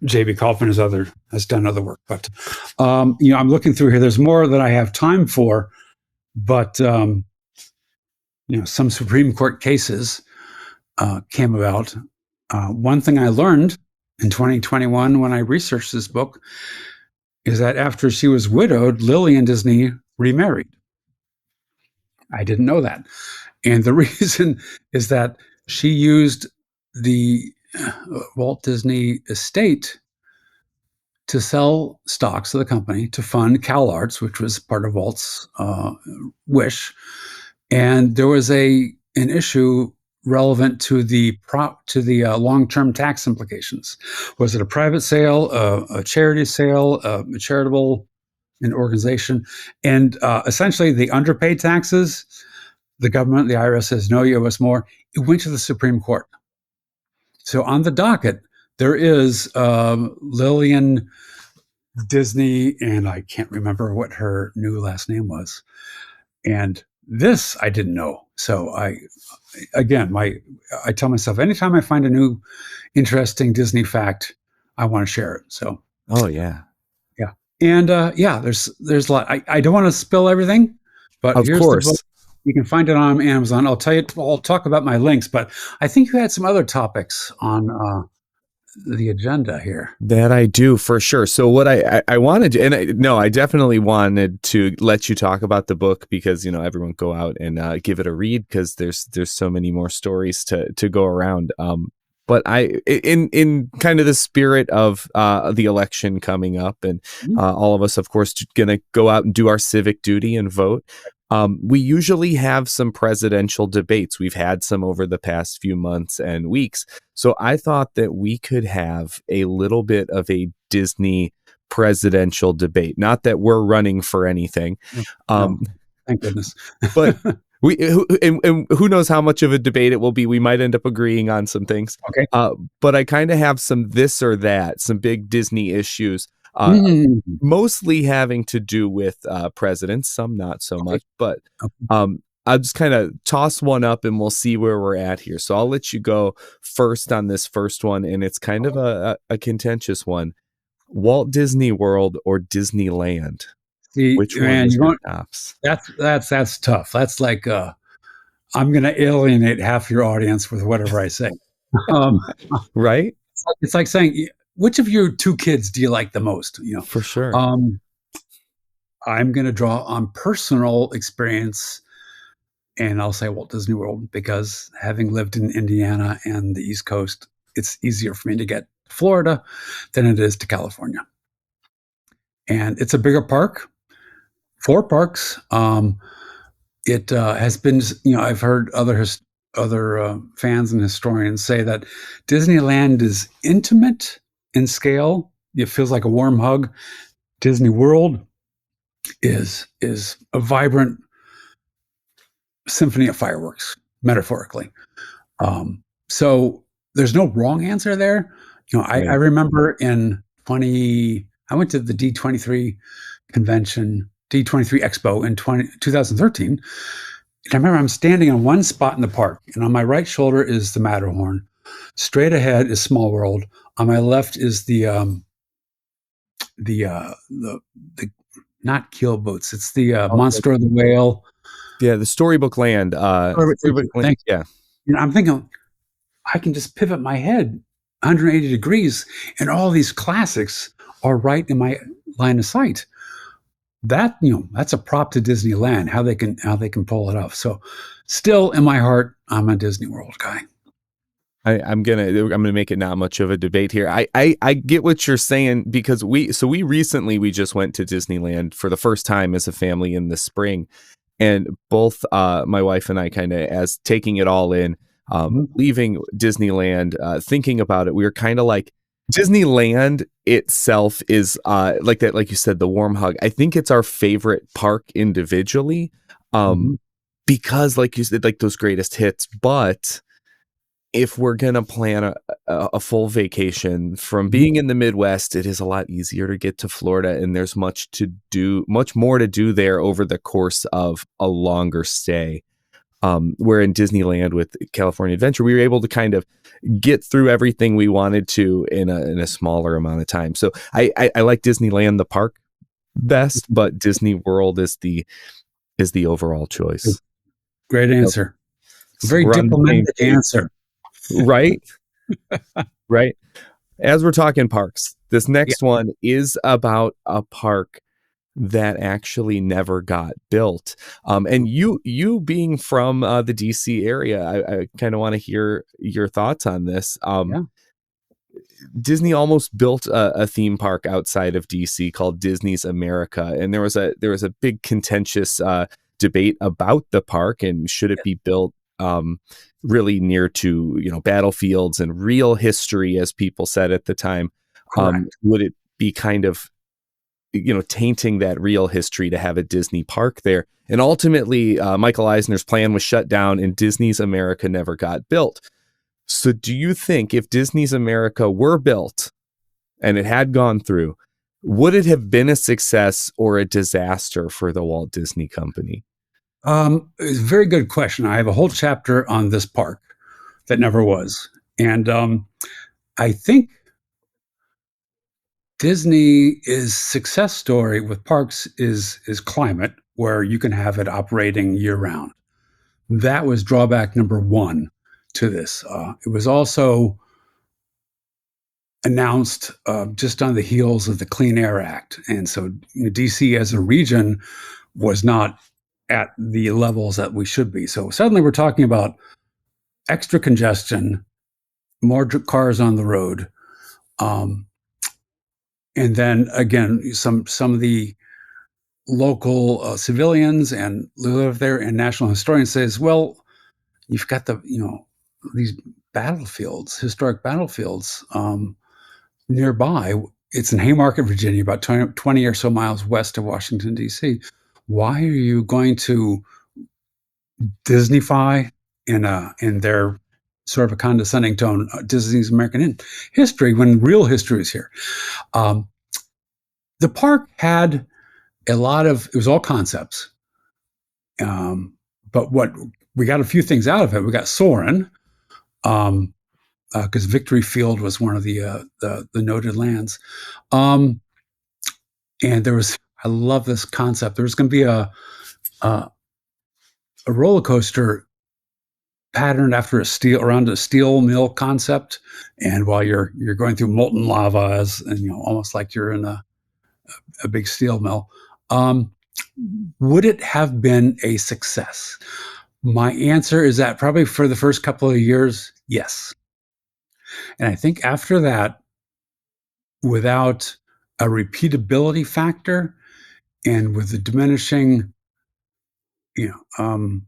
J.B. Kaufman has done other work. But I'm looking through here. There's more than I have time for, but some Supreme Court cases came about. One thing I learned in 2021 when I researched this book is that after she was widowed, Lillian Disney remarried. I didn't know that. And the reason is that she used the Walt Disney estate to sell stocks of the company to fund CalArts, which was part of Walt's wish. And there was an issue relevant to the long-term tax implications. Was it a private sale, a charity sale, a charitable an organization? And essentially, they underpaid taxes. The government, the IRS, says, no, you owe us more. It went to the Supreme Court. So on the docket, there is Lillian Disney, and I can't remember what her new last name was. And this I didn't know. So I tell myself, anytime I find a new interesting Disney fact, I want to share it. So, oh yeah. And there's a lot. I don't want to spill everything, but of here's course. the book. You can find it on Amazon. I'll talk about my links, but I think you had some other topics on the agenda here. That I do, for sure. So what I wanted to, I definitely wanted to let you talk about the book, because everyone go out and give it a read, because there's so many more stories to go around. But in kind of the spirit of the election coming up, and all of us, of course, going to go out and do our civic duty and vote. We usually have some presidential debates. We've had some over the past few months and weeks. So I thought that we could have a little bit of a Disney presidential debate. Not that we're running for anything. No, thank goodness. But who knows how much of a debate it will be. We might end up agreeing on some things. Okay. But I kind of have some this or that, some big Disney issues. Mostly having to do with presidents, some not so much, but I'll just kind of toss one up and we'll see where we're at here. So I'll let you go first on this first one, and it's kind of a contentious one. Walt Disney World or Disneyland? Which one is your tops? That's tough. That's like I'm going to alienate half your audience with whatever I say. Right? It's like saying, which of your two kids do you like the most? For sure. I'm going to draw on personal experience, and I'll say Walt Disney World, because having lived in Indiana and the East Coast, it's easier for me to get to Florida than it is to California. And it's a bigger park, 4 parks. It has been, I've heard other fans and historians say that Disneyland is intimate in scale. It feels like a warm hug. Disney World is a vibrant symphony of fireworks, metaphorically. So there's no wrong answer there. I remember I went to the D23 convention, D23 Expo in 2013. And I remember I'm standing on one spot in the park, and on my right shoulder is the Matterhorn. Straight ahead is Small World. On my left is the not keel boats. It's the Monster of the Whale. Yeah, the Storybook Land. Storybook Land. Yeah. I'm thinking, I can just pivot my head 180 degrees, and all these classics are right in my line of sight. That's a prop to Disneyland, how they can pull it off. So still in my heart, I'm a Disney World guy. I'm gonna make it not much of a debate here. I get what you're saying because we recently we just went to Disneyland for the first time as a family in the spring, and both my wife and I kind of as taking it all in, Mhm. leaving Disneyland, thinking about it, we were kind of like Disneyland itself is like that, like you said, the warm hug. I think it's our favorite park individually, Mhm. because like you said, like those greatest hits, but if we're gonna plan a full vacation from Mhm. being in the Midwest, it is a lot easier to get to Florida, and there's much more to do there over the course of a longer stay. Where in Disneyland with California Adventure, we were able to kind of get through everything we wanted to in a smaller amount of time. So I like Disneyland the park best, but Disney World is the overall choice. Great Yep. answer. So Very we're on the same diplomatic page, answer. right? Right. As we're talking parks, this Yeah. next one is about a park that actually never got built. And you being from the DC area, I kind of want to hear your thoughts on this. Yeah. Disney almost built a theme park outside of DC called Disney's America, and there was a big contentious debate about the park and should it be built really near to battlefields and real history, as people said at the time. Correct. Would it be kind of tainting that real history to have a Disney park there? And ultimately, Michael Eisner's plan was shut down, and Disney's America never got built. So do you think if Disney's America were built and it had gone through, would it have been a success or a disaster for the Walt Disney Company? It's a very good question. I have a whole chapter on this park that never was. And I think Disney is success story with parks is climate, where you can have it operating year round. That was drawback number one to this. It was also announced just on the heels of the Clean Air Act, and so DC as a region was not at the levels that we should be. So suddenly we're talking about extra congestion, more cars on the road, um, and then again some of the local civilians and live there and national historians says, well, you've got these battlefields, historic battlefields nearby. It's in Haymarket, Virginia, about 20 or so miles west of Washington, D.C. Why are you going to Disneyfy in their sort of a condescending tone, Disney's American history, when real history is here? Um, the park had a lot of, it was all concepts. But what we got a few things out of it. We got Soarin', because Victory Field was one of the noted lands. And there was, I love this concept. There was going to be a roller coaster patterned after around a steel mill concept, and while you're going through molten lava, and almost like you're in a big steel mill. Would it have been a success? My answer is that probably for the first couple of years, yes. And I think after that, without a repeatability factor and with the diminishing, you know, um,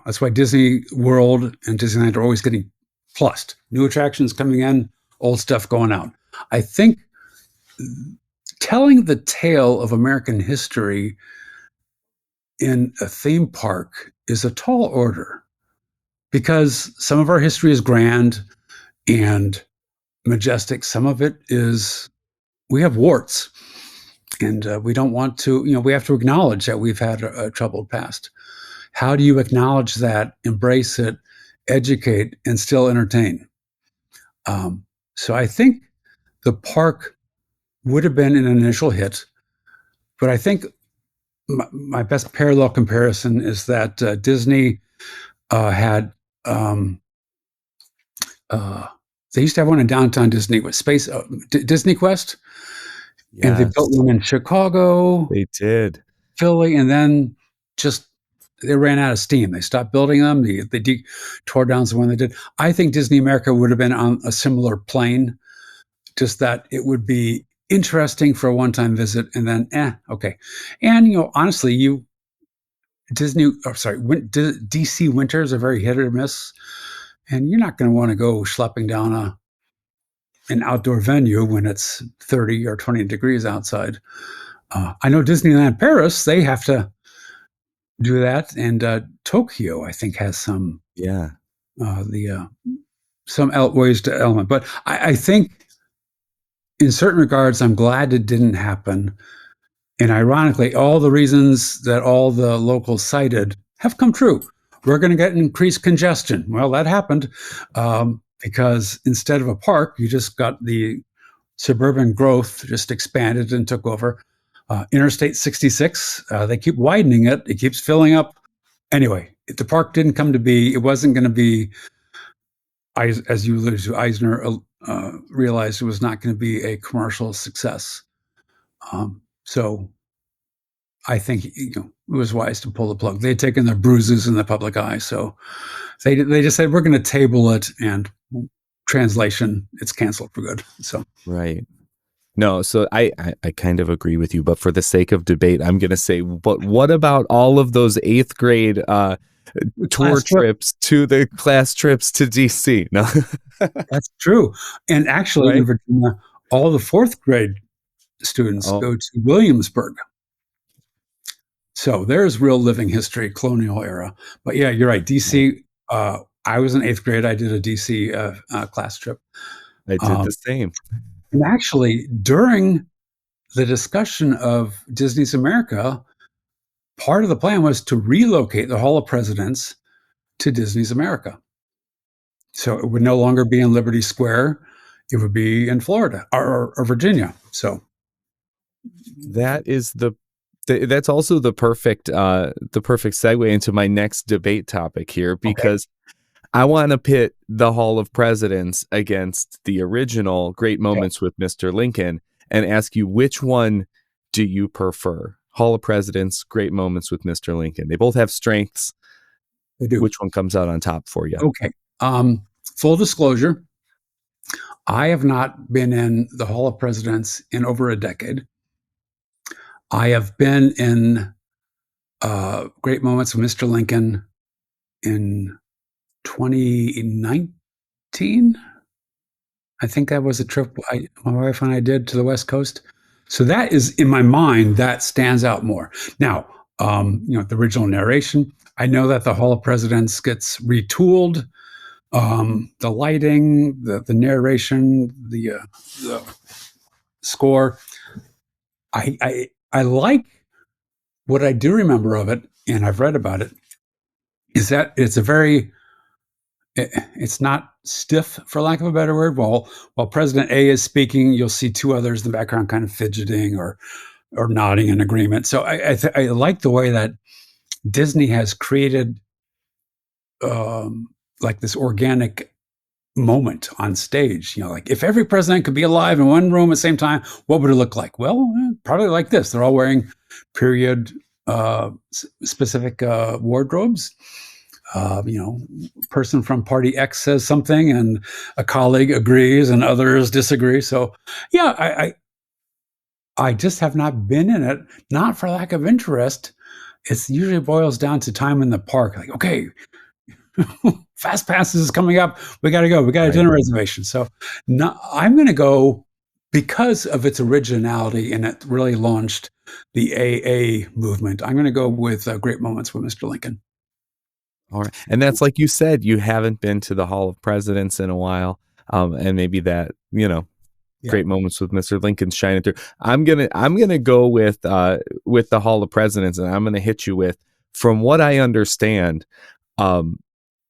that's why Disney World and Disneyland are always getting plussed. New attractions coming in, old stuff going out. I think telling the tale of American history in a theme park is a tall order, because some of our history is grand and majestic. Some of it is, we have warts, and we don't want to, we have to acknowledge that we've had a troubled past. How do you acknowledge that, embrace it, educate, and still entertain? So I think the park would have been an initial hit, but I think my best parallel comparison is that Disney had they used to have one in downtown Disney with Space Disney Quest, and they built Yes, one in Chicago, they did. Philly, and then just they ran out of steam. They stopped building them. They tore down the one they did. I think Disney America would have been on a similar plane, just that it would be interesting for a one-time visit, and then okay. And honestly, DC winters are very hit or miss, and you're not going to want to go schlepping down an outdoor venue when it's 30 or 20 degrees outside. I know Disneyland Paris, they have to do that, and Tokyo, I think, has some some ways to element. But I think, in certain regards, I'm glad it didn't happen. And ironically, all the reasons that all the locals cited have come true. We're going to get increased congestion. Well, that happened because instead of a park, you just got the suburban growth just expanded and took over. Interstate 66, they keep widening it. It keeps filling up. Anyway, if the park didn't come to be, it wasn't going to be, as you alluded to, Eisner realized it was not going to be a commercial success. So I think it was wise to pull the plug. They'd taken their bruises in the public eye. So they just said, we're going to table it, and translation, it's canceled for good. So right. No, so I kind of agree with you, but for the sake of debate, I'm going to say, but what about all of those 8th grade tour trips to the class trips to DC? No, that's true. And actually, right? In Virginia, all the 4th grade students go to Williamsburg. So there's real living history, colonial era. But yeah, you're right. DC, I was in 8th grade. I did a DC class trip. I did the same. And actually, during the discussion of Disney's America, part of the plan was to relocate the Hall of Presidents to Disney's America. So it would no longer be in Liberty Square. It would be in Florida or Virginia. So that is that's also the perfect segue into my next debate topic here, because I want to pit the Hall of Presidents against the original Great Moments with Mr. Lincoln and ask you, which one do you prefer? Hall of Presidents, Great Moments with Mr. Lincoln. They both have strengths. They do. Which one comes out on top for you? Okay. Full disclosure, I have not been in the Hall of Presidents in over a decade. I have been in Great Moments with Mr. Lincoln in 2019. I think that was a trip my wife and I did to the West Coast. So that is, in my mind, that stands out more. Now, the original narration, I know that the Hall of Presidents gets retooled. The lighting, the narration, the score. I like what I do remember of it, and I've read about it, is that it's not stiff, for lack of a better word. While President A is speaking, you'll see 2 others in the background kind of fidgeting or nodding in agreement. So I like the way that Disney has created like this organic moment on stage. Like if every president could be alive in one room at the same time, what would it look like? Well, probably like this. They're all wearing period specific wardrobes. Person from party X says something and a colleague agrees and others disagree. So yeah, I just have not been in it, not for lack of interest. It usually boils down to time in the park. Like, okay, Fast Passes is coming up. We got to go. We got a dinner reservation. So I'm going to go, because of its originality and it really launched the AA movement. I'm going to go with Great Moments with Mr. Lincoln. All right. And that's, like you said, you haven't been to the Hall of Presidents in a while. And maybe that, Great Moments with Mr. Lincoln shining through. I'm gonna go with the Hall of Presidents, and I'm gonna hit you with, from what I understand,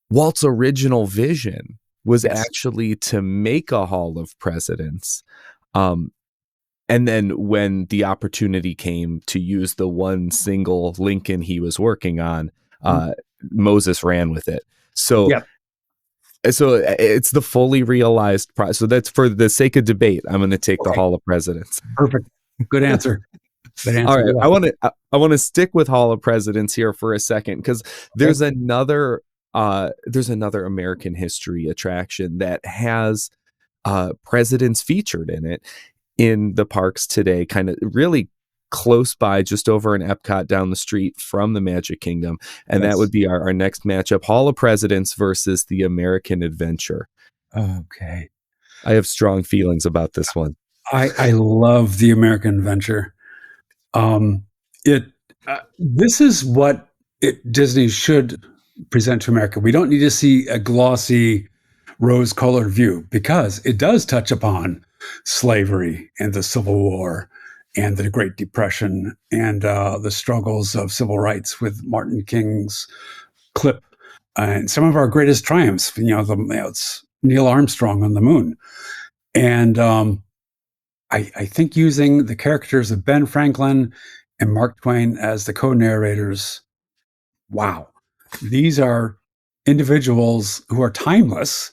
Walt's original vision was actually to make a Hall of Presidents. And then when the opportunity came to use the one single Lincoln he was working on, Moses ran with it. So it's the fully realized process. So that's, for the sake of debate, I'm going to take the Hall of Presidents. Perfect. Good answer. That All answer right, well. I want to stick with Hall of Presidents here for a second because Okay. there's another American history attraction that has presidents featured in it in the parks today, kind of really close by, just over in Epcot down the street from the Magic Kingdom. And that Yes. would be our next matchup, Hall of Presidents versus the American Adventure. Okay. I have strong feelings about this one. I love the American Adventure. Um, it this is what Disney should present to America. We don't need to see a glossy, rose-colored view because it does touch upon slavery and the Civil War and the Great Depression and the struggles of civil rights with Martin King's clip and some of our greatest triumphs. It's Neil Armstrong on the moon, and I think using the characters of Ben Franklin and Mark Twain as the co-narrators, wow, these are individuals who are timeless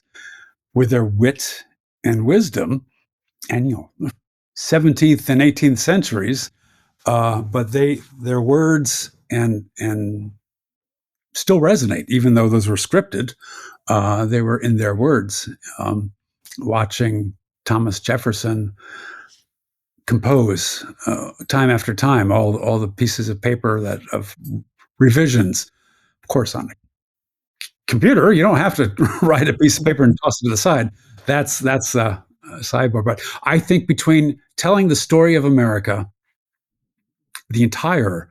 with their wit and wisdom, and 17th and 18th centuries, but their words and still resonate, even though those were scripted. They were in their words. Watching Thomas Jefferson compose time after time all the pieces of paper that of revisions, of course, on a computer. You don't have to write a piece of paper and toss it to the side. That's a sidebar. But I think between telling the story of America, the entire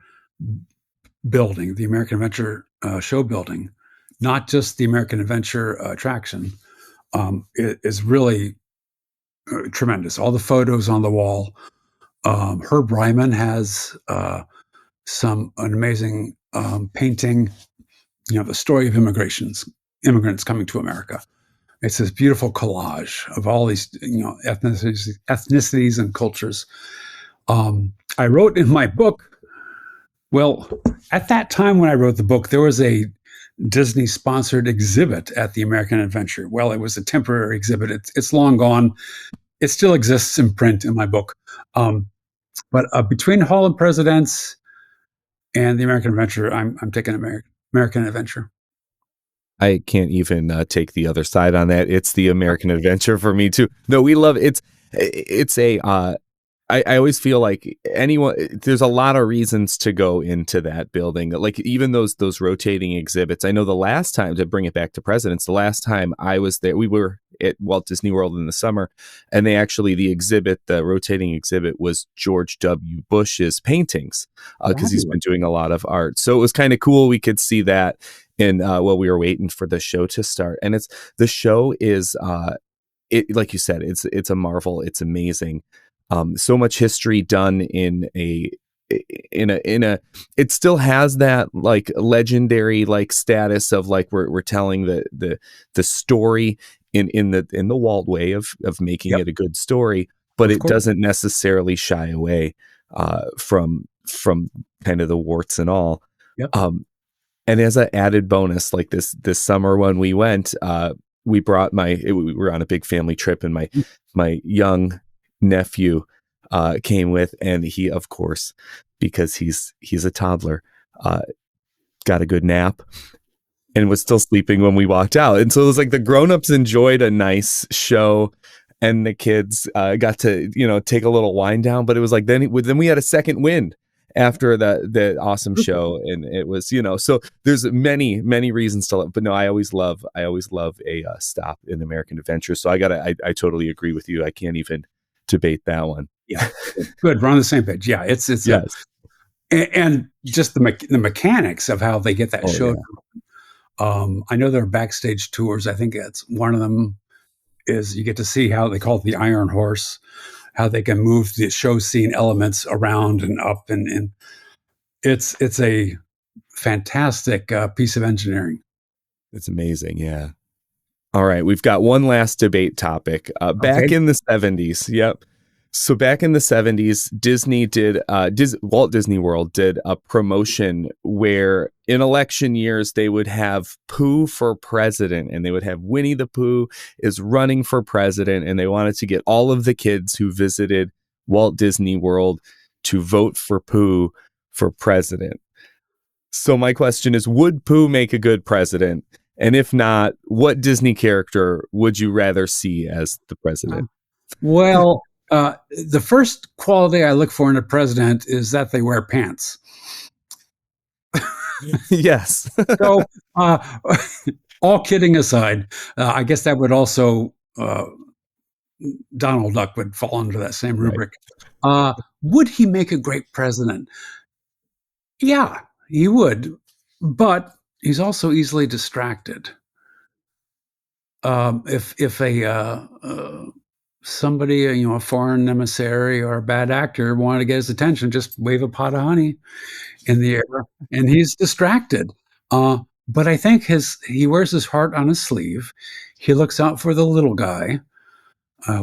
building, the American Adventure show building, not just the American Adventure attraction, is really tremendous. All the photos on the wall. Herb Ryman has an amazing painting. The story of immigrants coming to America. It's this beautiful collage of all these ethnicities and cultures. I wrote in my book. Well, at that time when I wrote the book, there was a Disney-sponsored exhibit at the American Adventure. Well, it was a temporary exhibit. It's long gone. It still exists in print in my book. But between Hall of Presidents and the American Adventure, I'm taking American Adventure. I can't even take the other side on that. It's the American Adventure for me too. No, we love it's a I always feel like there's a lot of reasons to go into that building. Like even those rotating exhibits. I know the last time, to bring it back to presidents, the last time I was there, we were at Walt Disney World in the summer, and the rotating exhibit was George W. Bush's paintings, because he's been doing a lot of art. So it was kind of cool. We could see that while we were waiting for the show to start. And the show is like you said, it's a marvel. It's amazing. So much history done in a it still has that like legendary like status of like we're telling the story in the Walt way of making it a good story, but it doesn't necessarily shy away from kind of the warts and all. And as an added bonus, like this summer when we went, we brought we were on a big family trip, and my young nephew came with, and he, of course, because he's a toddler, got a good nap and was still sleeping when we walked out. And so it was like the grown-ups enjoyed a nice show, and the kids got to take a little wind down. But it was like then we had a second wind after the awesome show, and it was so there's many reasons to love. But no, I always love a stop in American Adventure. So I totally agree with you. I can't even debate that one. Yeah, good. We're on the same page. Yeah, it's yes. And just the mechanics of how they get that show. Yeah. I know there are backstage tours. I think it's one of them is you get to see how they call it the Iron Horse, how they can move the show scene elements around and up, and it's a fantastic piece of engineering. It's amazing. Yeah. All right, we've got one last debate topic. Back in the 70s. Yep. So back in the 70s, Disney did Walt Disney World did a promotion where in election years they would have Pooh for president, and they would have Winnie the Pooh is running for president, and they wanted to get all of the kids who visited Walt Disney World to vote for Pooh for president. So my question is, would Pooh make a good president? And if not, what Disney character would you rather see as the president? Well, the first quality I look for in a president is that they wear pants. Yes. So, all kidding aside, I guess that would also Donald Duck would fall under that same rubric. Right. Would he make a great president? Yeah, he would, but he's also easily distracted. If somebody, a foreign emissary or a bad actor wanted to get his attention, just wave a pot of honey in the air, and he's distracted. But I think he wears his heart on his sleeve. He looks out for the little guy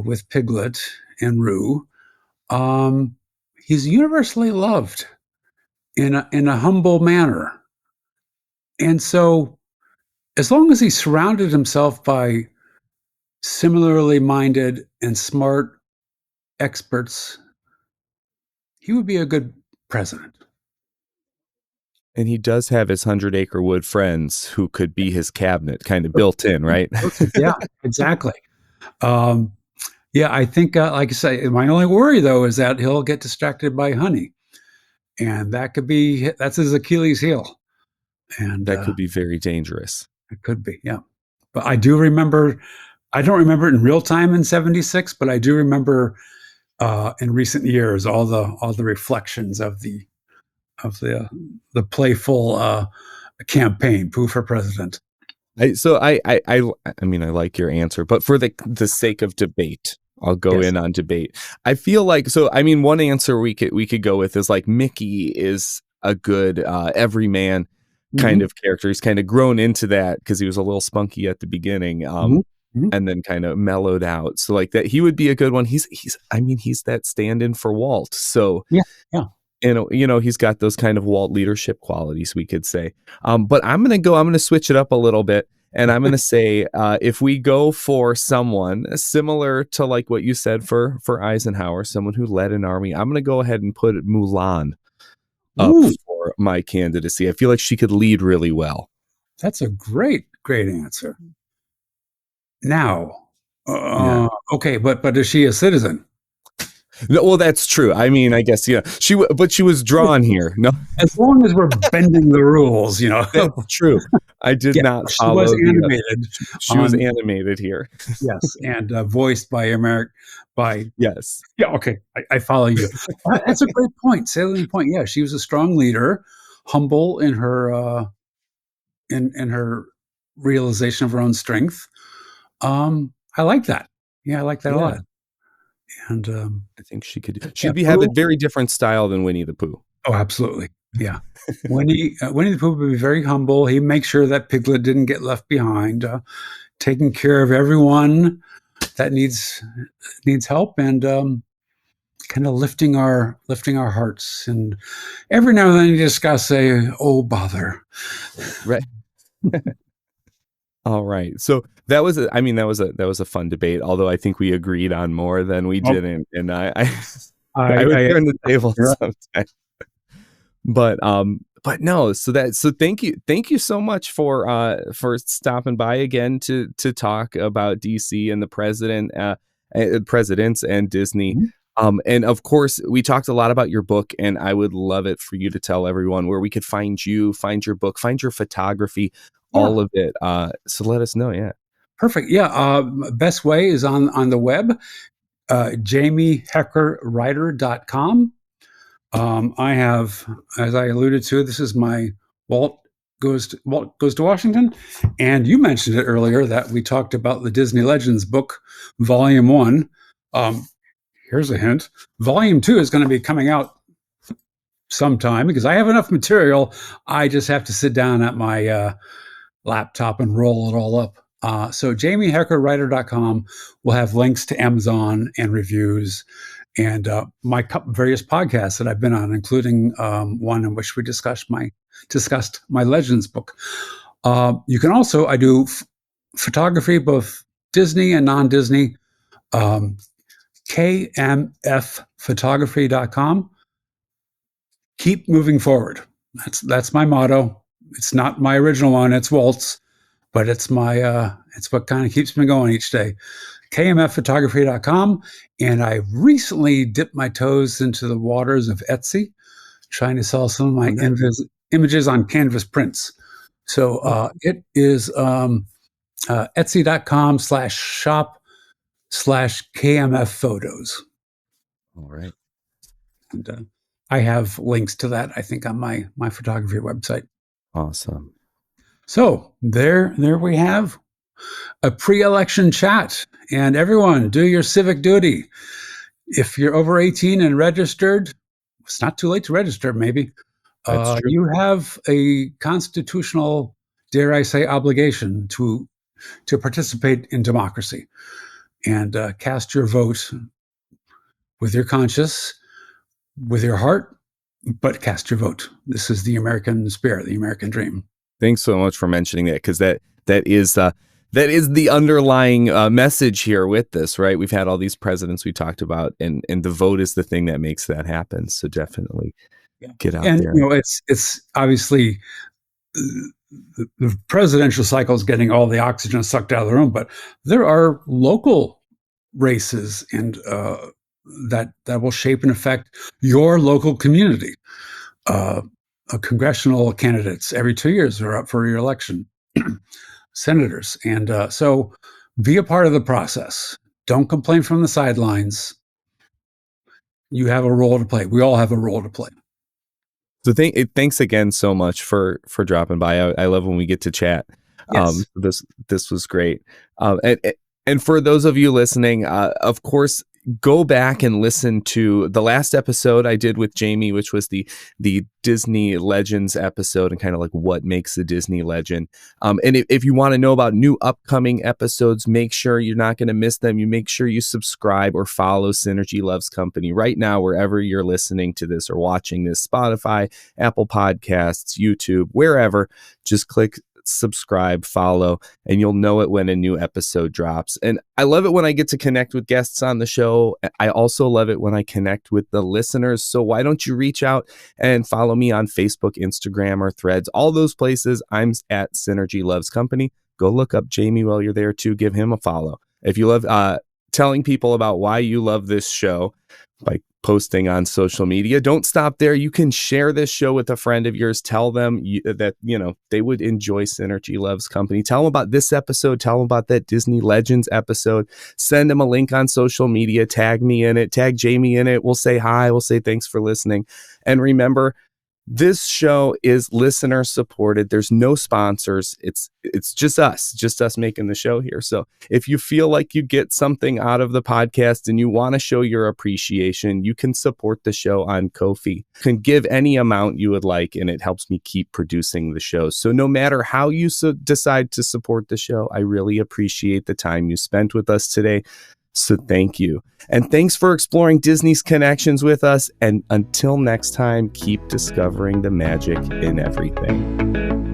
with Piglet and Roo. He's universally loved in a humble manner. And so as long as he surrounded himself by similarly minded and smart experts, he would be a good president. And he does have his 100-acre wood friends who could be his cabinet kind of built in, right? Yeah, exactly. I think, like I say, my only worry, though, is that he'll get distracted by honey. And that's his Achilles heel. And that could be very dangerous. It could be, yeah. But I don't remember it in real time in 76, but I do remember in recent years all the reflections of the playful campaign, Pooh for president. I mean, I like your answer, but for the sake of debate, I'll go in on debate. I feel like, one answer we could go with is like Mickey is a good everyman kind of character. He's kind of grown into that because he was a little spunky at the beginning, and then kind of mellowed out. So like that, he would be a good one. He's that stand-in for Walt. So yeah. He's got those kind of Walt leadership qualities, we could say. But I'm going to switch it up a little bit. And I'm going to say, if we go for someone similar to like what you said for Eisenhower, someone who led an army, I'm going to go ahead and put Mulan up for my candidacy. I feel like she could lead really well. That's a great answer. Now, okay, but is she a citizen? No, well, that's true. I mean, I guess, she was drawn here. No, as long as we're bending the rules, That's true. I did not follow. She was animated. She was animated here. Yes, and voiced by Yes. Yeah, okay, I follow you. That's a great point, salient point. Yeah, she was a strong leader, humble in her in her realization of her own strength. I like that. Yeah, I like that a lot. And I think she'd have a very different style than Winnie the Pooh. Oh, absolutely. Yeah. Winnie the Pooh would be very humble. He'd make sure that Piglet didn't get left behind, taking care of everyone that needs help, and kind of lifting our hearts. And every now and then you just gotta say, "Oh, bother." Right. All right. So that was a fun debate, although I think we agreed on more than we didn't. And I would turn the table sometimes. But no, so thank you so much for stopping by again to talk about DC and the presidents and Disney. And of course, we talked a lot about your book, and I would love it for you to tell everyone where we could find you, find your book, find your photography, all of it. So let us know. Yeah. Perfect. Yeah. Best way is on the web, jamieheckerwriter.com. I have, as I alluded to, this is my Walt Goes to Washington. And you mentioned it earlier that we talked about the Disney Legends book, Volume 1. Here's a hint. Volume 2 is going to be coming out sometime because I have enough material. I just have to sit down at my laptop and roll it all up. So jamieheckerwriter.com will have links to Amazon and reviews and my various podcasts that I've been on, including one in which we discussed my Legends book. You can also, I do photography, both Disney and non-Disney, kmfphotography.com. keep moving forward. That's my motto. It's not my original one. It's Walt's, but it's what kind of keeps me going each day. KMFphotography.com. And I recently dipped my toes into the waters of Etsy, trying to sell some of my images on canvas prints. So it is etsy.com/shop/KMF photos. All right. And I have links to that, I think, on my photography website. Awesome. So there we have a pre-election chat. And everyone, do your civic duty. If you're over 18 and registered, it's not too late to register, maybe. That's true. You have a constitutional, dare I say, obligation to participate in democracy and cast your vote with your conscience, with your heart, but cast your vote. This is the American spirit, the American dream. Thanks so much for mentioning that, because that is the underlying message here with this, right? We've had all these presidents we talked about, and the vote is the thing that makes that happen. So definitely get out there. It's obviously the presidential cycle is getting all the oxygen sucked out of the room, but there are local races and that will shape and affect your local community. Congressional candidates every 2 years are up for re-election. Senators. And so be a part of the process. Don't complain from the sidelines. You have a role to play. We all have a role to play. So thanks again so much for dropping by. I love when we get to chat. Yes. This was great. And for those of you listening, of course, go back and listen to the last episode I did with Jamie, which was the Disney Legends episode, and kind of like what makes a Disney legend. And if you want to know about new upcoming episodes, make sure you're not going to miss them. You make sure you subscribe or follow Synergy Loves Company right now, wherever you're listening to this or watching this, Spotify, Apple Podcasts, YouTube, wherever. Just click subscribe, follow, and you'll know it when a new episode drops. And I love it when I get to connect with guests on the show. I also love it when I connect with the listeners. So why don't you reach out and follow me on Facebook, Instagram, or Threads? All those places, I'm at Synergy Loves Company. Go look up Jamie while you're there too. Give him a follow. If you love telling people about why you love this show by posting on social media, don't stop there. You can share this show with a friend of yours. Tell them that they would enjoy Synergy Loves Company. Tell them about this episode. Tell them about that Disney Legends episode. Send them a link on social media. Tag me in it. Tag Jamie in it. We'll say hi. We'll say thanks for listening. And remember, this show is listener supported. There's no sponsors. It's just us making the show here. So if you feel like you get something out of the podcast and you want to show your appreciation, you can support the show on Kofi. You can give any amount you would like, and it helps me keep producing the show. So no matter how you decide to support the show, I really appreciate the time you spent with us today. So thank you. And thanks for exploring Disney's connections with us. And until next time, keep discovering the magic in everything.